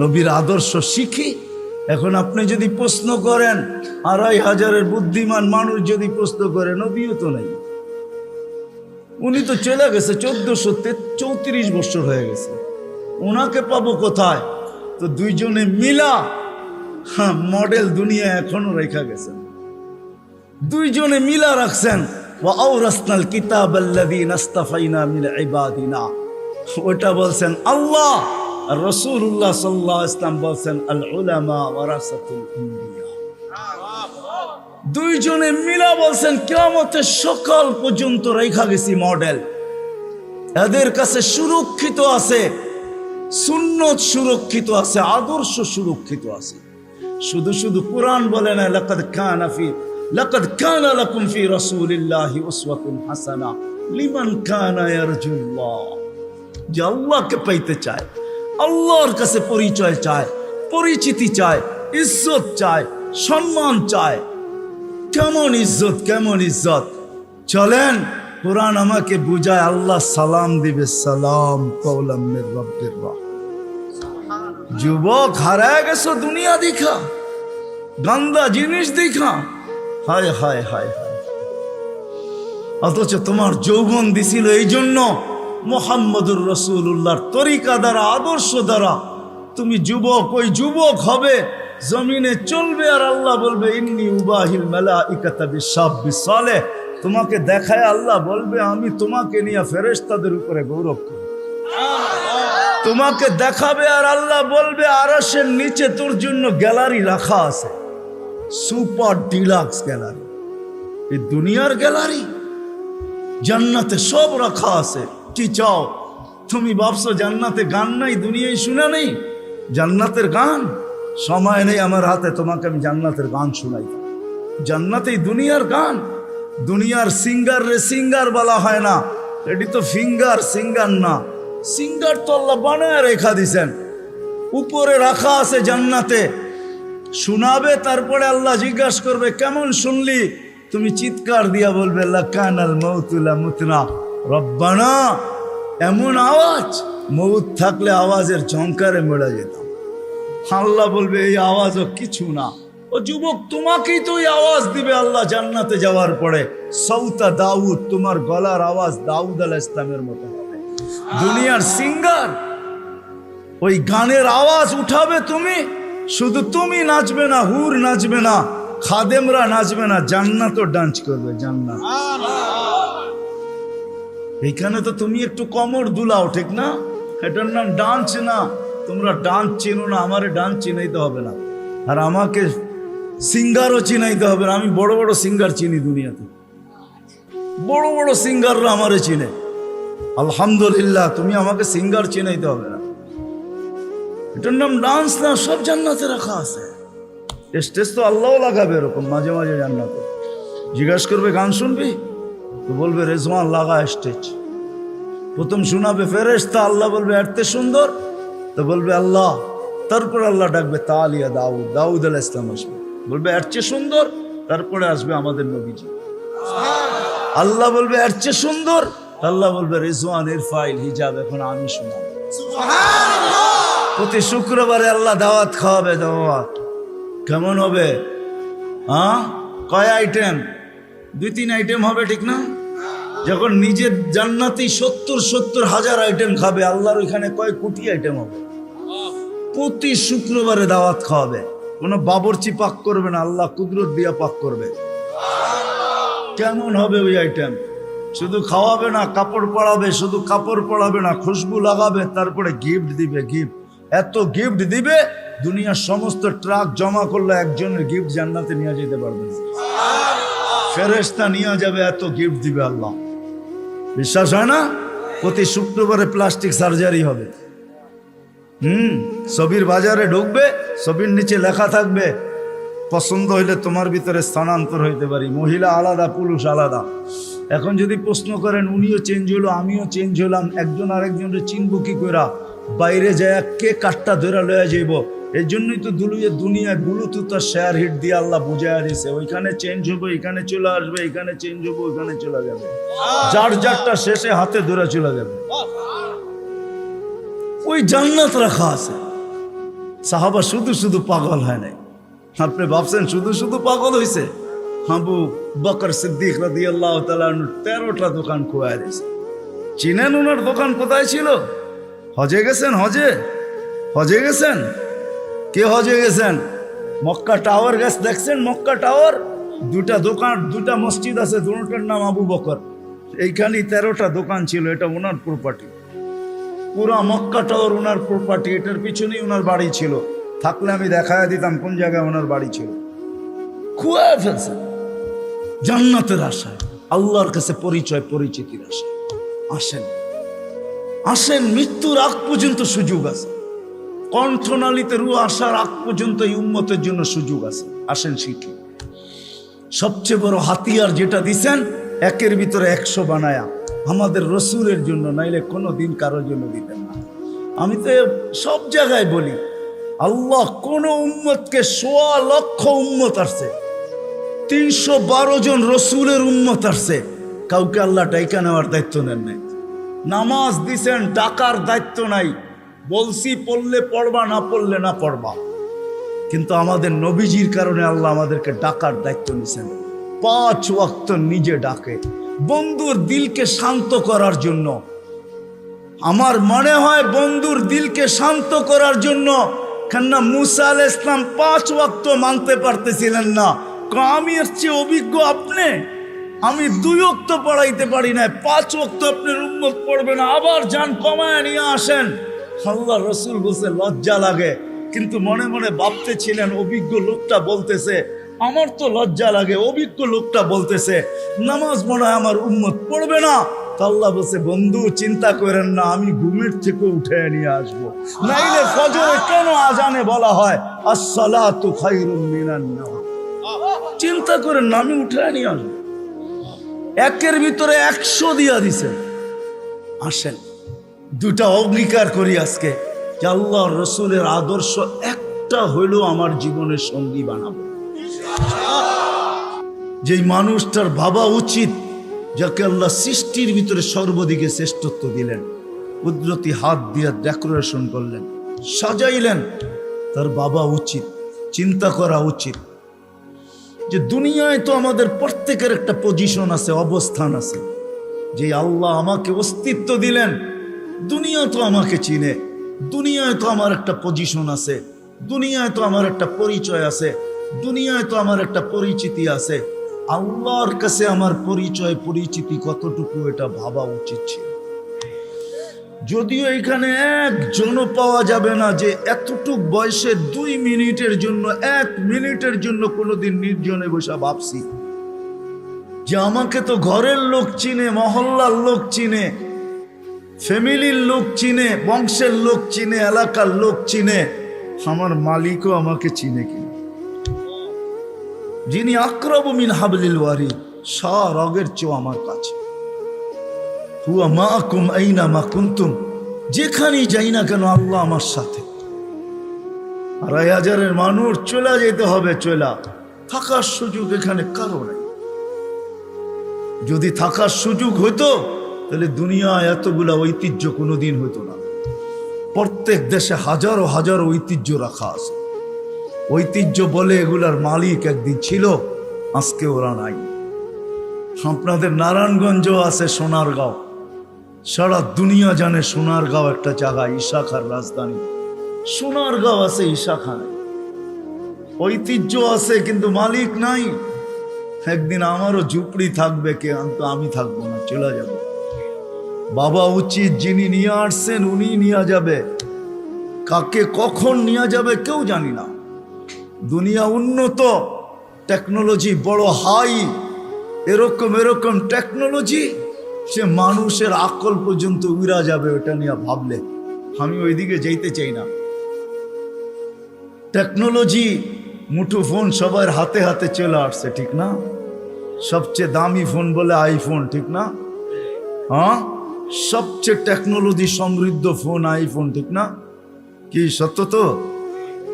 নবীর আদর্শ শিখি। এখন আপনি যদি প্রশ্ন করেন, 2500 বুদ্ধিমান মানুষ যদি প্রশ্ন করে, নবীও তো নেই, উনি তো চলে গেছে, 1434 বছর হয়ে গেছে, ওনাকে পাবো কোথায়? তো দুইজনে মিলা মডেল দুনিয়া এখনো রেখা গেছেন, দুইজনে মিলা রাখছেন। ওয়া আওরাসনাল কিতাবাল্লাযীনা ইসতাফাইনা মিন ইবাদিনা, ওটা বলছেন আল্লাহ। আর রাসূলুল্লাহ সাল্লাল্লাহু আলাইহি ওয়াসাল্লাম বলছেন আল উলামা ওয়ারাসাতুল আম্বিয়া। দুইজনে মিলা বলছেন কিয়ামতের সকাল পর্যন্ত রেখা গেছি মডেল। এদের কাছে সুরক্ষিত আছে, সুন্নত সুরক্ষিত আছে, আদর্শ সুরক্ষিত আছে। শুধু শুধু কোরআন বলে না, লাকাদ কানা লাকুম ফি রাসূলিল্লাহি উসওয়াতুন হাসানাহ লিমান কানা ইয়ারজুল্লাহ। যে আল্লাহকে পাইতে চায়, আল্লাহর কাছে পরিচয় চায়, পরিচিতি চায়, ইজ্জত চায়, সম্মান চায়। কেমন ইজ্জত, কেমন ইজ্জত! চলেন কোরআন আমাকে বুঝায় আল্লাহ সালাম দিবে, সালাম কওলাম মির রাব্বির রাহিম। যুবক হারায় গেছো দুনিয়া দেখা, গান্দা জিনিস দেখা, হায় হায় হায় হায়। অথচ তোমার যৌবন দিছিল এই জন্য মুহাম্মদুর রাসূলুল্লাহর তরিকা দ্বারা, আদর্শ দ্বারা তুমি যুবক, ওই যুবক হবে, জমিনে চলবে, আর আল্লাহ বলবে ইন্নী উবাহিল মালাইকাতা বিশাব্বি সালেহ। তোমাকে দেখায় আল্লাহ বলবে আমি তোমাকে নিয়ে ফেরেশতাদের উপরে গৌরব করি। তোমাকে দেখাবে আর আল্লাহ বলবে আরশের নিচে তোর জন্য গ্যালারি রাখা আছে, সুপার ডিলাক্স গ্যালারি। এই দুনিয়ার গ্যালারি, জান্নাতে সব রাখা আছে। কি চাও তুমি? ভাবছো জান্নাতে গান নাই, দুনিয়ায় শুনা নেই জান্নাতের গান? সময় নেই আমার হাতে, তোমাকে আমি জান্নাতের গান শুনাই। জান্নাতেই দুনিয়ার গান। দুনিয়ার সিঙ্গার রে সিঙ্গার বলা হয় না, এটি তো ফিঙ্গার, সিঙ্গার না। সিঙ্গার তো আল্লাহ বানায় রেখা দিছেন, উপরে রাখা আছে জান্নাতে। শোনাবে, তারপরে আল্লাহ জিজ্ঞাসা করবে কেমন শুনলি? তুমি চিৎকার দিয়া বলবে লাকানাল মাউতু লা মুতনা রব্বানা। এমন আওয়াজ, মৌত থাকলে আওয়াজের ঝংকারে মরে যেতাম। আল্লাহ বলবে এই আওয়াজও কিছু না। ও যুবক, তোমাকেই তো ওই আওয়াজ দিবে আল্লাহ জান্নাতে যাওয়ার পরে। সৌতা দাউদ, তোমার গলার আওয়াজ দাউদ আলাইহিস সালামের মতো হবে। দুনিয়ার সিঙ্গার ওই গানের আওয়াজ উঠাবে তুমি, শুধু তুমি নাচবে না, হুর নাচবে না, খাদেমরা নাচবে না, জান্নাতও ডান্স করবে। জান্নাত এইখানে তো তুমি একটু কমর দুলাও, ঠিক না? এটার নাম ডান্স না। তোমরা ডান্স চিনো না, আমারে ডান্স চিনাইতে হবে না, আর আমাকে সিঙ্গারও চিনাইতে হবে না। আমি বড় বড় সিঙ্গার চিনি দুনিয়াতে, বড় বড় সিঙ্গাররা আমারে চিনে। আলহামদুলিল্লাহ, তুমি আমাকে সিঙ্গার চিনাইতে হবে না। এটার নাম ডান্স না, সব জান্নাতে রাখা আছে। স্টেজ তো আল্লাহও লাগাবে এরকম মাঝে মাঝে জান্নাতে। জিজ্ঞাসা করবে গান শুনবি? তো বলবে রেজওয়ান লাগা স্টেজ। প্রথম শোনাবে ফেরেশতা, আল্লাহ বলবে এত সুন্দর, তো বলবে আল্লাহ। তারপর আল্লাহ ডাকবে তালিয়া দাউদ, দাউদ আলাইহিস সালাম আসবে, বলবে এর চেয়ে সুন্দর। তারপরে আসবে আমাদের নবীজি, আল্লাহ বলবে এর চেয়ে সুন্দর। আল্লাহ বলবে রেজওয়ান ইরফাইল হিজাব, এখন আমি শোনাবো। প্রতি শুক্রবারে আল্লাহ দাওয়াত খাওয়াবে। দাওয়াত কেমন হবে? কয় আইটেম? 2-3 আইটেম হবে, ঠিক না? যখন নিজের জান্নাতি 70 হাজার আইটেম খাবে, আল্লাহর ওইখানে কয় কোটি আইটেম হবে। প্রতি শুক্রবারে দাওয়াত খাওয়াবে। কোনো বাবরচি পাক করবে না, আল্লাহ কুদরত দিয়া পাক করবে। কেমন হবে ওই আইটেম? শুধু খাওয়াবে না, কাপড় পরাবে। শুধু কাপড় পরাবে না, খুশবু লাগাবে, তারপরে গিফট দিবে। গিফট এত গিফট দিবে, দুনিয়ার সমস্ত ট্রাক জমা করলে একজনের গিফট জান্নাতে নিয়ে যেতে পারবে না। ফেরেশতা নিয়ে যাবে, এত গিফট দিবে আল্লাহ। বিশ্বাস হয় না? প্রতি শুক্রবারে প্লাস্টিক সার্জারি হবে। ছবির বাজারে ঢুকবে, ছবির নিচে লেখা থাকবে পছন্দ হইলে তোমার ভিতরে স্থানান্তর হইতে পারি। মহিলা আলাদা, পুরুষ আলাদা। এখন যদি প্রশ্ন করেন উনিও চেঞ্জ হলো, আমিও চেঞ্জ হলাম, একজন আরেকজনের চিনব কি করা? বাইরে যায় কে কাঠটা ধরে লয়ে যাইব। এই জন্যই তো দুনিয়ায় ব্লুটুথ আর শেয়ার হিট দিয়ে আল্লাহ বুঝাইয়া দিয়েছে, ওইখানে চেঞ্জ হবো, এখানে চলে আসবে, এখানে চেঞ্জ হবো, ওইখানে চলে যাবে। যার যারটা শেষে হাতে ধরে চলে যাবে। ওই জান্নাত রাখা আছে। সাহাবা শুধু শুধু পাগল হয় নাই। আপনি ভাবছেন শুধু শুধু পাগল হয়েছে? আবু বকর সিদ্দিক রাদিয়াল্লাহু তাআলা 13টা দোকান খোয়া দিয়েছে। চিনেন ওনার দোকান কোথায় ছিল? হজে গেছেন? হজে গেছেন? কে হজে গেছেন? মক্কা টাওয়ার গেছে, দেখছেন মক্কা টাওয়ার? 2টা দোকান, 2টা মসজিদ আছে, দুটোর নাম আবু বকর। এইখানে 13টা দোকান ছিল, এটা ওনার প্রপার্টি। পুরা মক্কা টাওয়ার ওনার প্রপার্টি। এটার পিছনেই ওনার বাড়ি ছিল। থাকলে আমি দেখায় দিতাম কোন জায়গায় ওনার বাড়ি ছিল। খুয়ায় ফেলছে জান্নাতের আশায়, আল্লাহর কাছে পরিচয় পরিচিতির আশায়। আসেন, মৃত্যুর আগ পর্যন্ত সুযোগ আছে। কণ্ঠনালীতে রু আসার আগ পর্যন্ত এই উম্মতের জন্য সুযোগ আছে। আসেন শিখি। সবচেয়ে বড় হাতিয়ার যেটা দিছেন, 1-এর ভিতরে 100 বানায়া আমাদের রসুলের জন্য, নাইলে কোনো দিন কারোর জন্য দিতেন না। আমি তো সব জায়গায় বলি, আল্লাহ কোন উম্মতকে 1.25 লক্ষ উম্মত আসছে, 312 জন রসুলের উম্মত আসছে, কাউকে আল্লাহ ডাইকা নেওয়ার দায়িত্ব নেন নাই। নামাজ দিছেন, ডাকার দায়িত্ব নাই। বলছি পড়লে পড়বা, না পড়লে না পড়বা। কিন্তু আমাদের নবীজির কারণে আল্লাহ আমাদেরকে ডাকার দায়িত্ব নিছেন। 5 ওয়াক্ত নিজে ডাকে, বন্ধুর দিলকে শান্ত করার জন্য। আমার মনে হয় বন্ধুর দিলকে শান্ত করার জন্য, কেননা মুসা আলাইহিস সালাম 5 ওয়াক্ত মানতে পারতেছিলেন না। আমি এর চেয়ে অভিজ্ঞ আপনি, আমি 2 ওয়াক্ত পড়াইতে পারি না, 5 ওয়াক্ত আপনার উম্মত পড়বে না, আবার যান কমায় নিয়ে আসেন। আল্লাহ রসুল বলছে লজ্জা লাগে, কিন্তু মনে মনে ভাবতেছিলেন অভিজ্ঞ লোকটা বলতেছে, আমার তো লজ্জা লাগে। অভিজ্ঞ লোকটা বলতেছে নামাজ মনে হয় আমার উম্মত পড়বে না। আল্লাহ বলছে বন্ধু চিন্তা করেন না, আমি ঘুমের থেকে উঠে নিয়ে আসবো। নাইলে ফজরে কেন আজানে বলা হয় আসসালাতু খায়রুম মিনান নাওম? চিন্তা করেন না, আমি উঠে নিয়ে আসবো। একের ভিতরে 100 দিয়া দিছে। আসেন 2টা অঙ্গীকার করি আজকে যে আল্লাহ রসুলের আদর্শ একটা হইলেও আমার জীবনের সঙ্গী বানাবো। যেই মানুষটার ভাবা উচিত, যাকে আল্লাহ সৃষ্টির ভিতরে সর্বদিকে শ্রেষ্ঠত্ব দিলেন, কুদরতি হাত দিয়ে ডেকোরেশন করলেন, সাজাইলেন, তার বাবা উচিত, চিন্তা করা উচিত যে দুনিয়ায় তো আমাদের প্রত্যেকের একটা পজিশন আছে, অবস্থান আছে। যে আল্লাহ আমাকে অস্তিত্ব দিলেন, দুনিয়া তো আমাকে চিনে, দুনিয়ায় তো আমার একটা পজিশন আছে, দুনিয়ায় তো আমার একটা পরিচয় আছে, দুনিয়ায় তো আমার একটা পরিচিতি আছে। আল্লাহর কাছে আমার পরিচয় পরিচিতি কতটুকু, এটা ভাবা উচিত ছিল। যদিও এখানে একজনও পাওয়া যাবে না যে এতটুক বয়সে 2 মিনিটের জন্য, 1 মিনিটের জন্য কোনোদিন নির্জনে বসে ভাবছি যে আমাকে তো ঘরের লোক চিনে, মহল্লার লোক চিনে, ফ্যামিলির লোক চিনে, বংশের লোক চিনে, এলাকার লোক চিনে, আমার মালিকও আমাকে চিনে কিনা। যিনি আকরাবু মিন হাবলিল ওয়ারিদ, রগের চেয়েও আমার কাছে। হুয়া মাআকুম আইনা মা কুনতুম, যেখানেই যাই না কেন আল্লাহ আমার সাথে। 2,500 মানুষ চলে যেতে হবে, চলা থাকার সুযোগ এখানে কারো নেই। যদি থাকার সুযোগ হইতো তাহলে দুনিয়ায় এতগুলা ঐতিহ্য কোনোদিন হইতো না। প্রত্যেক দেশে হাজারো হাজারো ঐতিহ্য রাখা আছে। ঐতিহ্য বলে এগুলার মালিক একদিন ছিল, আজকে ওরা নাই। আপনাদের নারায়ণগঞ্জ আছে, সোনারগাঁও, সারা দুনিয়া জানে সোনারগাঁও একটা জায়গা, ঈশা খার রাজধানী। সোনারগাঁও আছে, ঈশা খান, ঐতিহ্য আছে, কিন্তু মালিক নাই। একদিন আমারও ঝুপড়ি থাকবে, কে কিন্তু আমি থাকবো না, চলে যাবে। বাবা উচিত, যিনি নিয়ে আসছেন উনি নিয়ে যাবে, কাকে কখন নিয়ে যাবে কেউ জানি না। দুনিয়া উন্নত, টেকনোলজি বড় হাই, এরকম টেকনোলজি, সে মানুষের আকল পর্যন্ত উড়া যাবে ওটা নিয়ে ভাবলে। আমি ওইদিকে যেতে চাই না। টেকনোলজি, মুঠোফোন সবার হাতে হাতে চলে আসছে, ঠিক না? সবচেয়ে দামি ফোন বলে আইফোন, ঠিক না? হ্যাঁ, সবচেয়ে টেকনোলজি সমৃদ্ধ ফোন আইফোন, ঠিক না? কি সত্য তো?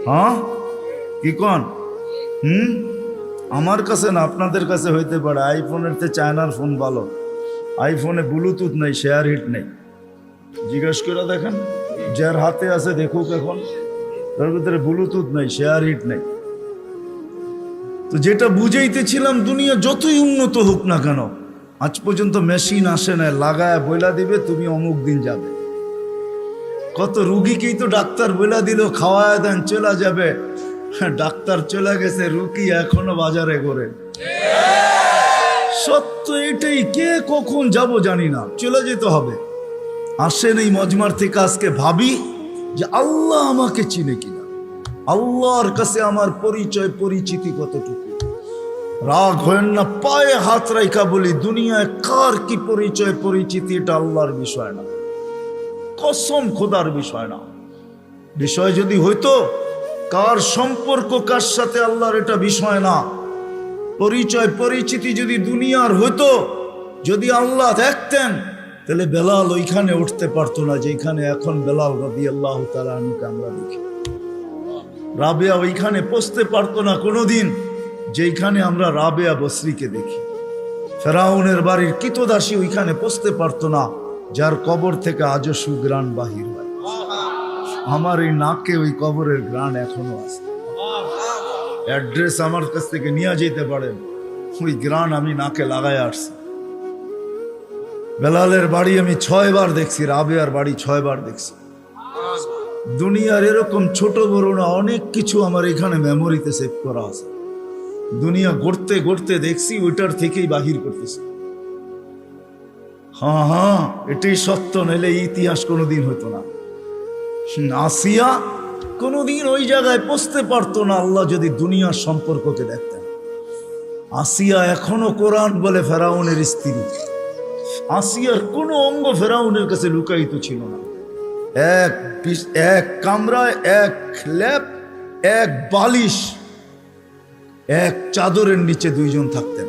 হ্যাঁ, কি কন? আমার কাছে না, আপনাদের কাছে হইতে পারে। আইফোনের চেয়ে চায়নার ফোন ভালো। আইফোনে ব্লুটুথ নেই, শেয়ার হিট নেই। জিজ্ঞেস করে দেখেন, যার হাতে আছে দেখুক, এখন তার ভিতরে ব্লুটুথ নেই, শেয়ার হিট নেই। তো যেটা বুঝাইতেছিলাম, দুনিয়া যতই উন্নত হোক না কেন, আজ পর্যন্ত মেশিন আসে না লাগায় বইলা দিবে তুমি অমুক দিন যাবে। কত রুগীকেই তো ডাক্তার বইলা দিল খাওয়ায় দেন চলে যাবে, ডাক্তার চলে গেছে, রুগী এখনো বাজারে ঘোরে। সত্য এটাই, কে কখন যাব জানি না, চলে যেতে হবে। আসেন এই মজমার থেকে আজকে ভাবি যে আল্লাহ আমাকে চিনে কিনা, আল্লাহর কাছে আমার পরিচয় পরিচিতি কতটুকু। রাগ হয়েন না, পায়ে হাত রাইখা বলি, দুনিয়ায় কার কি পরিচয় পরিচিতি এটা আল্লাহর বিষয় না, কসম খোদার বিষয় না। বিষয় যদি হইতো কার সম্পর্ক কার সাথে, আল্লাহর এটা বিষয় না। পরিচয় পরিচিতি যদি দুনিয়ার হইতো, যদি আল্লাহ দেখতেন, তাহলে বেলাল ওইখানে উঠতে পারতো না যেখানে এখন বেলাল রাদিয়াল্লাহু তাআলা আনহুকে আমরা দেখি। রাবেয়া ওইখানে পৌঁছতে পারতো না কোনোদিন যেখানে আমরা রাবেয়া বসরিকে দেখি। ফেরাউনের বাড়ির কিতদাসী ওইখানে পৌঁছতে পারতো না, যার কবর থেকে আজও সুগ্রাণ বাহির হয়। আমার এই নাকে ওই কবরের গ্রাণ এখনো আছে। অ্যাড্রেস আমার কাছ থেকে নিয়ে যেতে পারেন, ওই গ্রাণ আমি নাকে লাগায় আসছি। বেলালের বাড়ি আমি 6 বার দেখছি, রাবেয়ার বাড়ি 6 বার দেখছি। দুনিয়ার এরকম ছোট বড় না অনেক কিছু আমার এখানে মেমোরিতে সেভ করা আছে। দুনিয়া গড়তে গড়তে দেখছি, ওইটার থেকেই বাহির করতেছি। হ্যাঁ, এটাই সত্য, নাইলে ইতিহাস কোনোদিন হতো না। আসিয়া কোনোদিন ওই জায়গায় পৌঁছতে পারতো না আল্লাহ যদি দুনিয়ার সম্পর্ককে দেখতেন। আসিয়া এখনো কোরআন বলে ফেরাউনের স্ত্রী। আসিয়ার কোনো অঙ্গ ফেরাউনের কাছে লুকায়িত ছিল না। এক কামরায়, এক ল্যাপ, এক বালিশ, এক চাদরের নিচে 2 জন থাকতেন।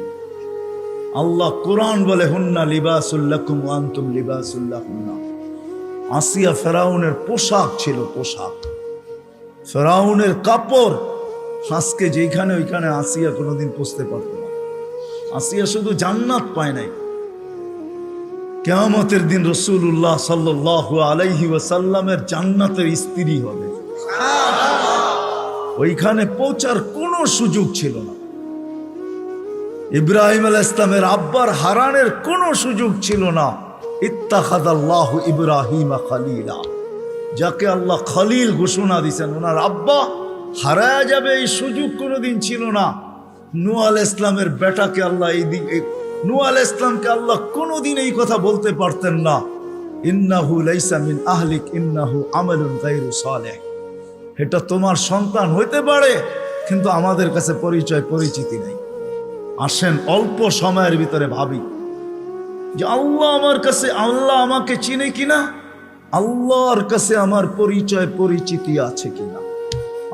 আল্লাহ কোরআন বলে হুন্না লিবাসুল লাকুম ওয়া আনতুম লিবাসুল লাহুন্না। আসিয়া ফেরাউনের পোশাক ছিল, পোশাক, ফেরাউনের কাপড়। আজকে যেখানে ওইখানে আসিয়া কোনোদিন পৌঁছতে পারত না। আসিয়া শুধু জান্নাত পায় নাই, কিয়ামতের দিন রাসূলুল্লাহ সাল্লাল্লাহু আলাইহি ওয়াসাল্লামের জান্নাতের স্ত্রী হবে। ওইখানে পৌঁছার কোনো সুযোগ ছিল না। ইব্রাহিম আলাইহিস সালামের আব্বার হারানের কোনো সুযোগ ছিল না। ইত্তাখাযাল্লাহু ইব্রাহিমা খলিলা, যাকে আল্লাহ খলিল ঘোষণা দিয়েছেন, ওনার আব্বা হারায়া যাবে এই সুযোগ কোনোদিন ছিল না। নূহ আলাইহিস সালামের বেটাকে আল্লাহ নূহ আলাইহিস সালামকে আল্লাহ কোনোদিন এই কথা বলতে পারতেন না, ইন্নাহু লাইসা মিন আহলিক ইন্নাহু আমালুন গায়রু সালেহ। এটা তোমার সন্তান হইতে পারে, কিন্তু আমাদের কাছে পরিচিতি নেই। আসেন অল্প সময়ের ভিতরে ভাবি যে আল্লাহ আমাকে চিনে কিনা, আল্লাহর কাছে আমার পরিচিতি আছে কিনা।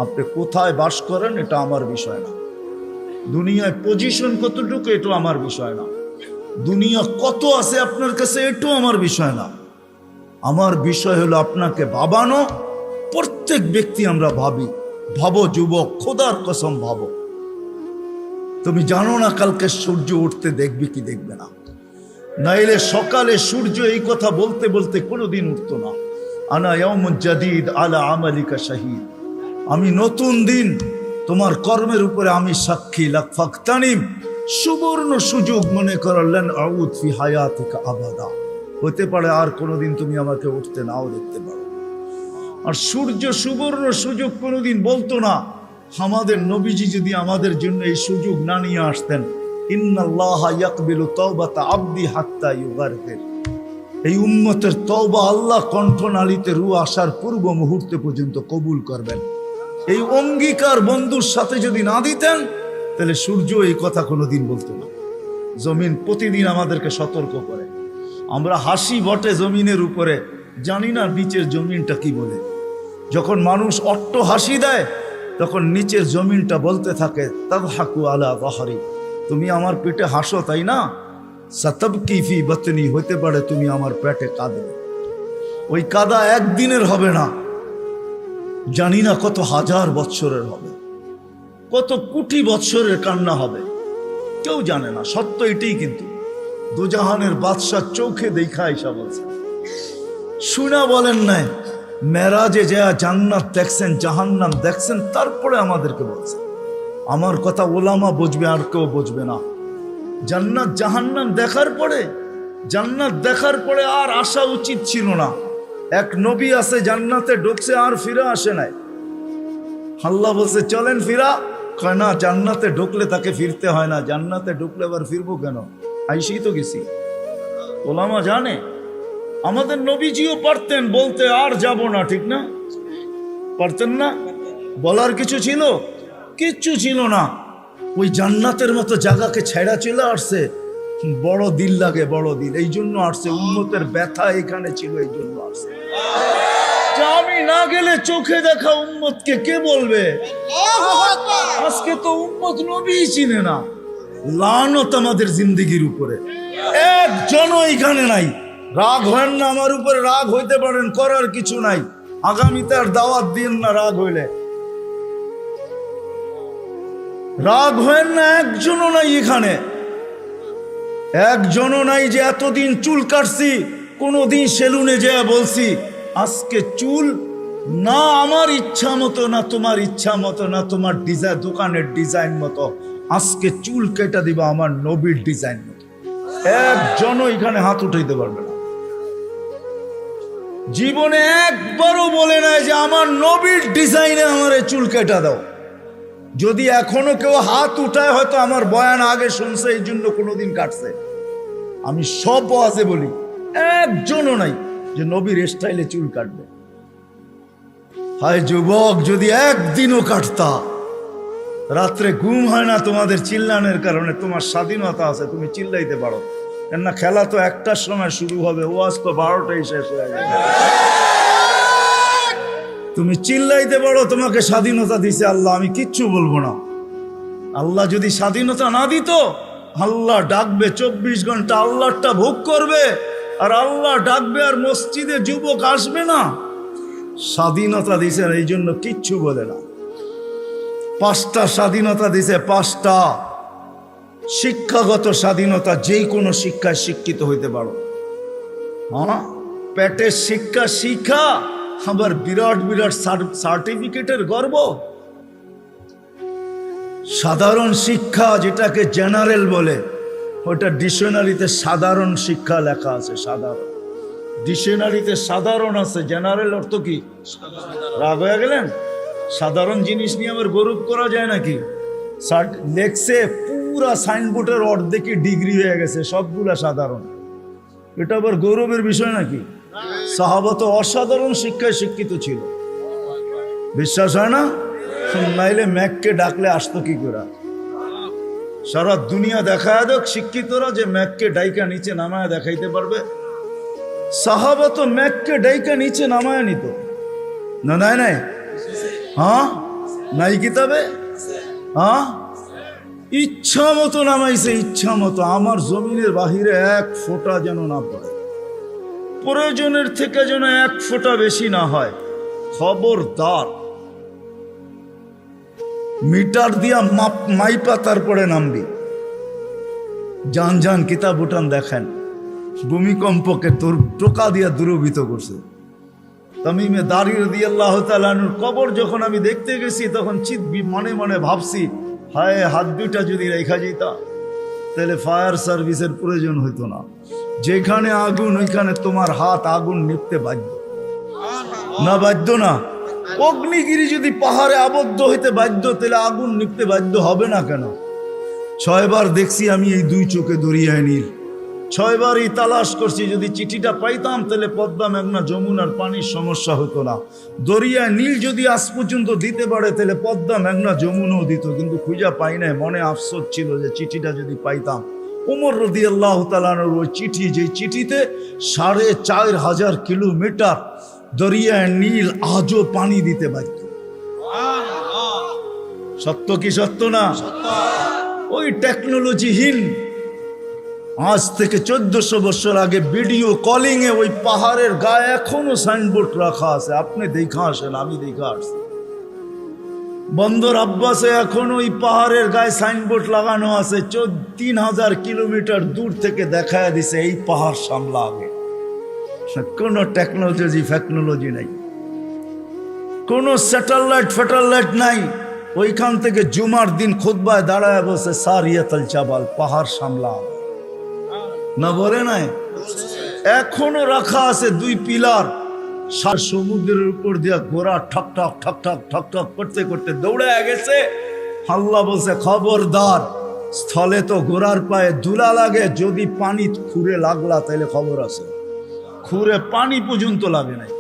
আপনি কোথায় বাস করেন এটা আমার বিষয় না, দুনিয়ায় পজিশন কতটুকু এটা আমার বিষয় না, দুনিয়া কত আছে আপনার কাছে এটাও আমার বিষয় না। আমার বিষয় হলো আপনাকে ভাবানো। প্রত্যেক ব্যক্তি আমরা ভাবো যুবক, খোদার কসম ভাবো, তুমি জানো না কালকে সূর্য উঠতে দেখবে কি দেখবে না। নাইলে সকালে সূর্য এই কথা বলতে বলতে কোনোদিন উঠতো না, আনা ইয়াউমুন জাদীদ আলা আমালিকা শাহীদ, আমি নতুন দিন, তোমার কর্মের উপরে আমি সাক্ষী। লাফাকতানিম, সুবর্ণ সুযোগ মনে করলেন, আউদ ফি হায়াতিকা আবাদা, হতে পারে আর কোনোদিন তুমি আমাকে উঠতে নাও দেখতে পারো। আর সূর্য সুবর্ণ সুযোগ কোনোদিন বলতো না। আমাদের নবীজি যদি আমাদের জন্য এই সুযোগ না নিয়ে আসতেন, ইন্নাল্লাহা ইয়াকবিলু তাওবাতা আবদি হাত্তা ইউগারফির, এই উম্মতের তওবা আল্লাহ কণ্ঠনালীতে রূহ আসার পূর্ব মুহূর্তে পর্যন্ত কবুল করবেন, এই অঙ্গীকার বন্ধুর সাথে যদি না দিতেন, তাহলে সূর্য এই কথা কোনোদিন বলতো না। জমিন প্রতিদিন আমাদেরকে সতর্ক করে। আমরা হাসি বটে জমিনের উপরে, জানি না নিচের জমিনটা কি বলে। যখন মানুষ অট্ট হাসি দেয়, তখন নিচের জমিনটা বলতে থাকে, তাদহাকু আলা যাহরি, তুমি আমার পেটে হাসো তাই না, সাতাবকি ফি বাতনি, হতে পারে তুমি আমার পেটে কাঁদবে। ওই কাদা একদিনের হবে না, জানি না কত হাজার বৎসরের হবে, কত কোটি বৎসরের কান্না হবে, কেউ জানে না। সত্য এটাই, কিন্তু দুজাহানের বাদশাহ চোখে দেখা আইসা বলছে, শুনা বলেন নাই, মেরাজে যা জান্নাত দেখছেন, জাহান্নাম দেখছেন, তারপরে আমাদেরকে বলছে। আমার কথা ওলামা বুঝবে, আর কেউ বুঝবে না। জান্নাত জাহান্নাম দেখার পরে আর আসা উচিত ছিল না। এক নবী আছে জান্নাতে ঢুকছে, আর ফিরে আসে নাই। আল্লাহ বলছে চলেন ফিরা, কয় না, জান্নাতে ঢুকলে তাকে ফিরতে হয় না, জান্নাতে ঢুকলে আবার ফিরবো কেন, আইসি তো গেছি। ওলামা জানে, আমাদের নবীজিও পারতেন বলতে আর যাব না, ঠিক না? পারতেন না? বলার কিছু ছিল? কিচ্ছু ছিল না। ওই জান্নাতের মতো জায়গাকে ছেড়া চলে আসছে। বড় দিল লাগে, বড় দিল, এই জন্য আসছে। উম্মতের ব্যথা এখানে ছিল, এই জন্য আসছে। আমি না গেলে চোখে দেখা উম্মতকে কে বলবে? আজকে তো উম্মত নবী চিনে না। লানত আমাদের জিন্দেগির উপরে, একজনও এখানে নাই। রাগ হয় না আমার উপরে, রাগ হইতে পারেন, করার কিছু নাই। আগামীতে আর দাওয়াত দিন না, রাগ হইলে রাগ হয় না, একজনও নাই এখানে। একজনও নাই যে এতদিন চুল কাটছি কোনোদিন সেলুনে যেয়ে বলছি আজকে চুল না আমার ইচ্ছা মতো, না তোমার ইচ্ছা মতো, না তোমার ডিজাইন দোকানের ডিজাইন মতো, আজকে চুল কেটে দিবা আমার নবীর ডিজাইন মতো। একজনও এখানে হাত উঠাইতে পারবে না। জীবনে একবারও বলে নাই যে আমার নবীর ডিজাইনে আমার চুল কেটে দাও। যদি এখনো কেউ হাত উঠায় হয়তো আমার বয়ান আগে শুনছে এই জন্য কোনোদিন কাটছে। আমি সব ওয়াজে বলি একজনও নাই যে নবীর স্টাইলে চুল কাটবে। হায় যুবক, যদি একদিনও কাটতা। রাত্রে ঘুম হয় না তোমাদের চিল্লানোর কারণে। তোমার স্বাধীনতা আছে, তুমি চিল্লাইতে পারো, কেননা খেলা তো একটার সময় শুরু হবে, ওয়াজ তো 12টায় শেষ হয়ে যাবে। তুমি চিল্লাইতে পারো, তোমাকে স্বাধীনতা দিছে আল্লাহ, আমি কিচ্ছু বলবো না। আল্লাহ যদি স্বাধীনতা না দিত, আল্লাহ ডাকবে 24 ঘন্টা আল্লাহটা ভোগ করবে, আর আল্লাহ ডাকবে আর মসজিদে যুবক আসবে না। স্বাধীনতা দিছে, এই জন্য কিচ্ছু বলে না। 5টা স্বাধীনতা দিছে, 5টা। শিক্ষাগত স্বাধীনতা, যে কোনো শিক্ষায় শিক্ষিত হইতে পারো। হ্যাঁ, পেটের শিক্ষা শিক্ষা, আবার বিরাট বিরাট সার্টিফিকেটের গর্ব। সাধারণ শিক্ষা যেটাকে জেনারেল বলে, ওটা ডিকশনারিতে সাধারণ শিক্ষা লেখা আছে। সাধারণ ডিকশনারিতে সাধারণ আছে, জেনারেল অর্থ কি? রাগ হয়ে গেলেন? সাধারণ জিনিস নিয়ে আবার গৌরব করা যায় নাকি? লেখছে পুরা সাইনবোর্ডের অর্ধেকই ডিগ্রি হয়ে গেছে, সবগুলা সাধারণ। এটা আবার গৌরবের বিষয় নাকি? সাহাবা তো অসাধারণ শিক্ষায় শিক্ষিত ছিল। বিশ্বাস হয় না? নাইলে ম্যাককে ডাকলে আসতো কি করে? সারা দুনিয়া দেখায় দেখ শিক্ষিতরা যে ম্যাককে ডাইকা নিচে নামায় দেখাইতে পারবে। সাহাবা তো ম্যাককে ডাইকা নিচে নামায় নিত না। নাই নাই, হ্যাঁ নাই কিতাবে, হ্যাঁ ইচ্ছা মতো নামাইছে, ইচ্ছা মতো। আমার জমিনের বাহিরে 1 ফোঁটা যেন না পড়ে, প্রয়োজনের থেকে যেন 1 ফোঁটা বেশি না হয়। খবরদার, মিটার দিয়া মাইপা তারপরে নামবি। যান যান কিতাব উঠান দেখেন, ভূমিকম্পকে তোর টোকা দিয়া দূরভূত করছে। তামিমে দাঁড়ি রাদিয়াল্লাহু তাআলা আনহুর কবর যখন আমি দেখতে গেছি, তখন মনে মনে ভাবছি, হায় হাত দুইটা যদি রেখা যেতা তাহলে ফায়ার সার্ভিসের প্রয়োজন হইতো না। যেখানে আগুন ওইখানে তোমার হাত আগুন নিভতে বাধ্য না, বাধ্য না? অগ্নিগিরি যদি পাহাড়ে আবদ্ধ হইতে বাধ্য, তাহলে আগুন নিভতে বাধ্য হবে না কেন? 6 বার দেখছি আমি এই 2 চোখে দরিয়ায় নীল। 6 বারই তালাশ করছি, যদি চিঠিটা পাইতাম তাহলে পদ্মা, মেঘনা, যমুনার পানির সমস্যা হতো না। দরিয়ায় নীল যদি আজ পর্যন্ত দিতে পারে, তাহলে পদ্মা, মেঘনা, যমুনাও দিত, কিন্তু খুঁজা পাই নাই। মনে আফসোস ছিল যে চিঠিটা যদি পাইতাম। ওমর রাদিয়াল্লাহু তাআলা আনহুর ওই চিঠি, যে চিঠিতে 4500 কিলোমিটার দরিয়ায় নীল আজও পানি দিতে বাধ্য। সত্য কি সত্য না? ওই টেকনোলজিহীন, আজ থেকে 1400 বছর আগে ভিডিও কলিং এ ওই পাহাড়ের গায়ে এখনো সাইনবোর্ড রাখা আছে। আপনি দেখা আসেন, আমি দেখা আসছি। বন্দর আব্বাসে এখন ওই পাহাড়ের গায়ে সাইনবোর্ড লাগানো আছে। 3000 কিলোমিটার দূর থেকে দেখায় দিছে এই পাহাড় সামলা আগে। কোনো টেকনোলজি নাই, কোনো স্যাটেলাইট নাই। ওইখান থেকে জুমার দিন খুতবায় দাঁড়ায় বসে সারিয়াতুল জাবাল, পাহাড় সামলা না বলে নাই? এখনো রাখা আছে 2 পিলার। সমুদ্রের উপর দিয়া ঘোড়া ঠক ঠক ঠক ঠক ঠক ঠক করতে করতে দৌড়ে গেছে। আল্লাহ বলছে, খবরদার, স্থলে তো ঘোড়ার পায়ে ধুলা লাগে, যদি পানি খুঁড়ে লাগলা তাহলে খবর আছে। খুঁড়ে পানি পর্যন্ত লাগে নাই।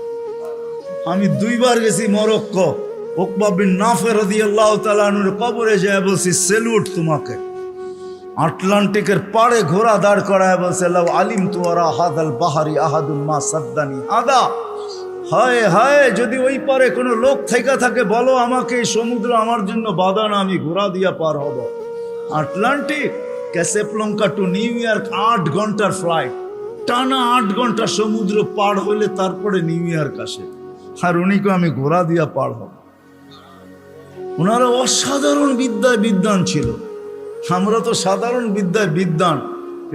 আমি 2 বার গেছি মরক্কো। উকবা বিন নাফে রাদিয়াল্লাহু তাআলা আনহুর কবরে যায় বলছি, সেলুট তোমাকে। আটলান্টিকের পাড়ে ঘোড়া দাঁড় করায় বলছে, লাউ আলিমতু ওয়ারা হাদাল বাহারি আহাদুন মা সাদ্দানি আদা। হায় হায়, যদি ওই পারে কোনো লোক থেকে থাকে বলো আমাকে, এই সমুদ্র আমার জন্য বাধা না, আমি ঘোড়া দিয়া পার হব। আটলান্টিক, ক্যাসেপ্লঙ্কা টু নিউ ইয়র্ক 8 ঘন্টার ফ্লাইট, টানা 8 ঘন্টা সমুদ্র পার হইলে তারপরে নিউ ইয়র্ক আসে। আর উনিকে আমি ঘোড়া দিয়া পার হব। ওনারা অসাধারণ বিদ্যায় বিদ্বান ছিল। আমরা তো সাধারণ বিদ্যায় বিদ্বান,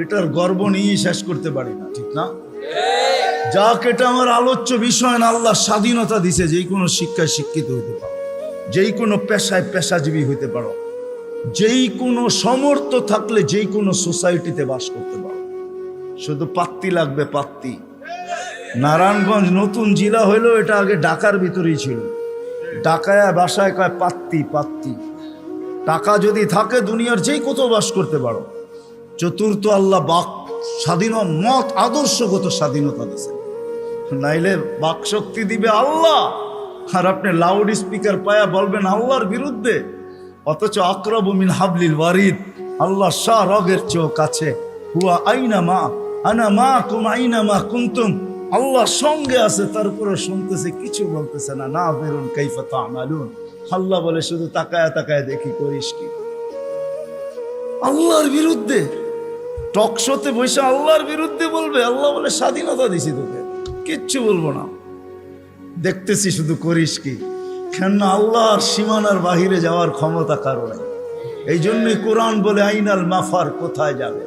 এটার গর্ব নিয়ে শেষ করতে পারি না, ঠিক না? যাক, এটা আমার আলোচ্য বিষয় না। আল্লাহ স্বাধীনতা দিছে, যেই কোনো শিক্ষায় শিক্ষিত হইতে পারো, যেই কোনো পেশায় পেশাজীবী হইতে পারো, যেই কোনো সমর্থ থাকলে যেই কোনো সোসাইটিতে বাস করতে পারো। শুধু পাত্তি লাগবে, পাত্তি। নারায়ণগঞ্জ নতুন জেলা হইলো, এটা আগে ঢাকার ভিতরেই ছিল। ঢাকায় বাসায় কয় পাত্তি, পাত্তি। টাকা যদি থাকে দুনিয়ার যেই কোথাও বাস করতে পারো। চতুর্থ, আল্লাহ বাক স্বাধীন মত আদর্শগত স্বাধীনতা দিয়েছে, নাইলে বাক শক্তি দিবে আল্লাহ, আর আপনি লাউড স্পিকার পায়া বলবেন আল্লাহর বিরুদ্ধে, অথচ আকরাবু মিন হাবলিল ওয়ারিদ, আল্লাহ শাহ রগের চেয়েও কাছে। হুয়া আইনা মা আনা মা কুম আইনা মা কুনতুম, আল্লাহ সঙ্গে আছে, তারপরে শুনতেছে, কিছু বলতেছে না। না বেরুন কাইফা তা'মালুন, আল্লাহ বলে শুধু তাকায়া তাকায়া দেখি করিস কি। আল্লাহর বিরুদ্ধে টকশোতে বসে আল্লাহর বিরুদ্ধে বলবে, আল্লাহ বলে স্বাধীনতা দিছি তোকে, কিচ্ছু বলবো না, দেখতেছি শুধু করিস কি। কেন আল্লাহর সীমানার বাহিরে যাওয়ার ক্ষমতা কারো নাই। এই জন্যই কোরআন বলে আইনাল মাফার, কোথায় যাবে।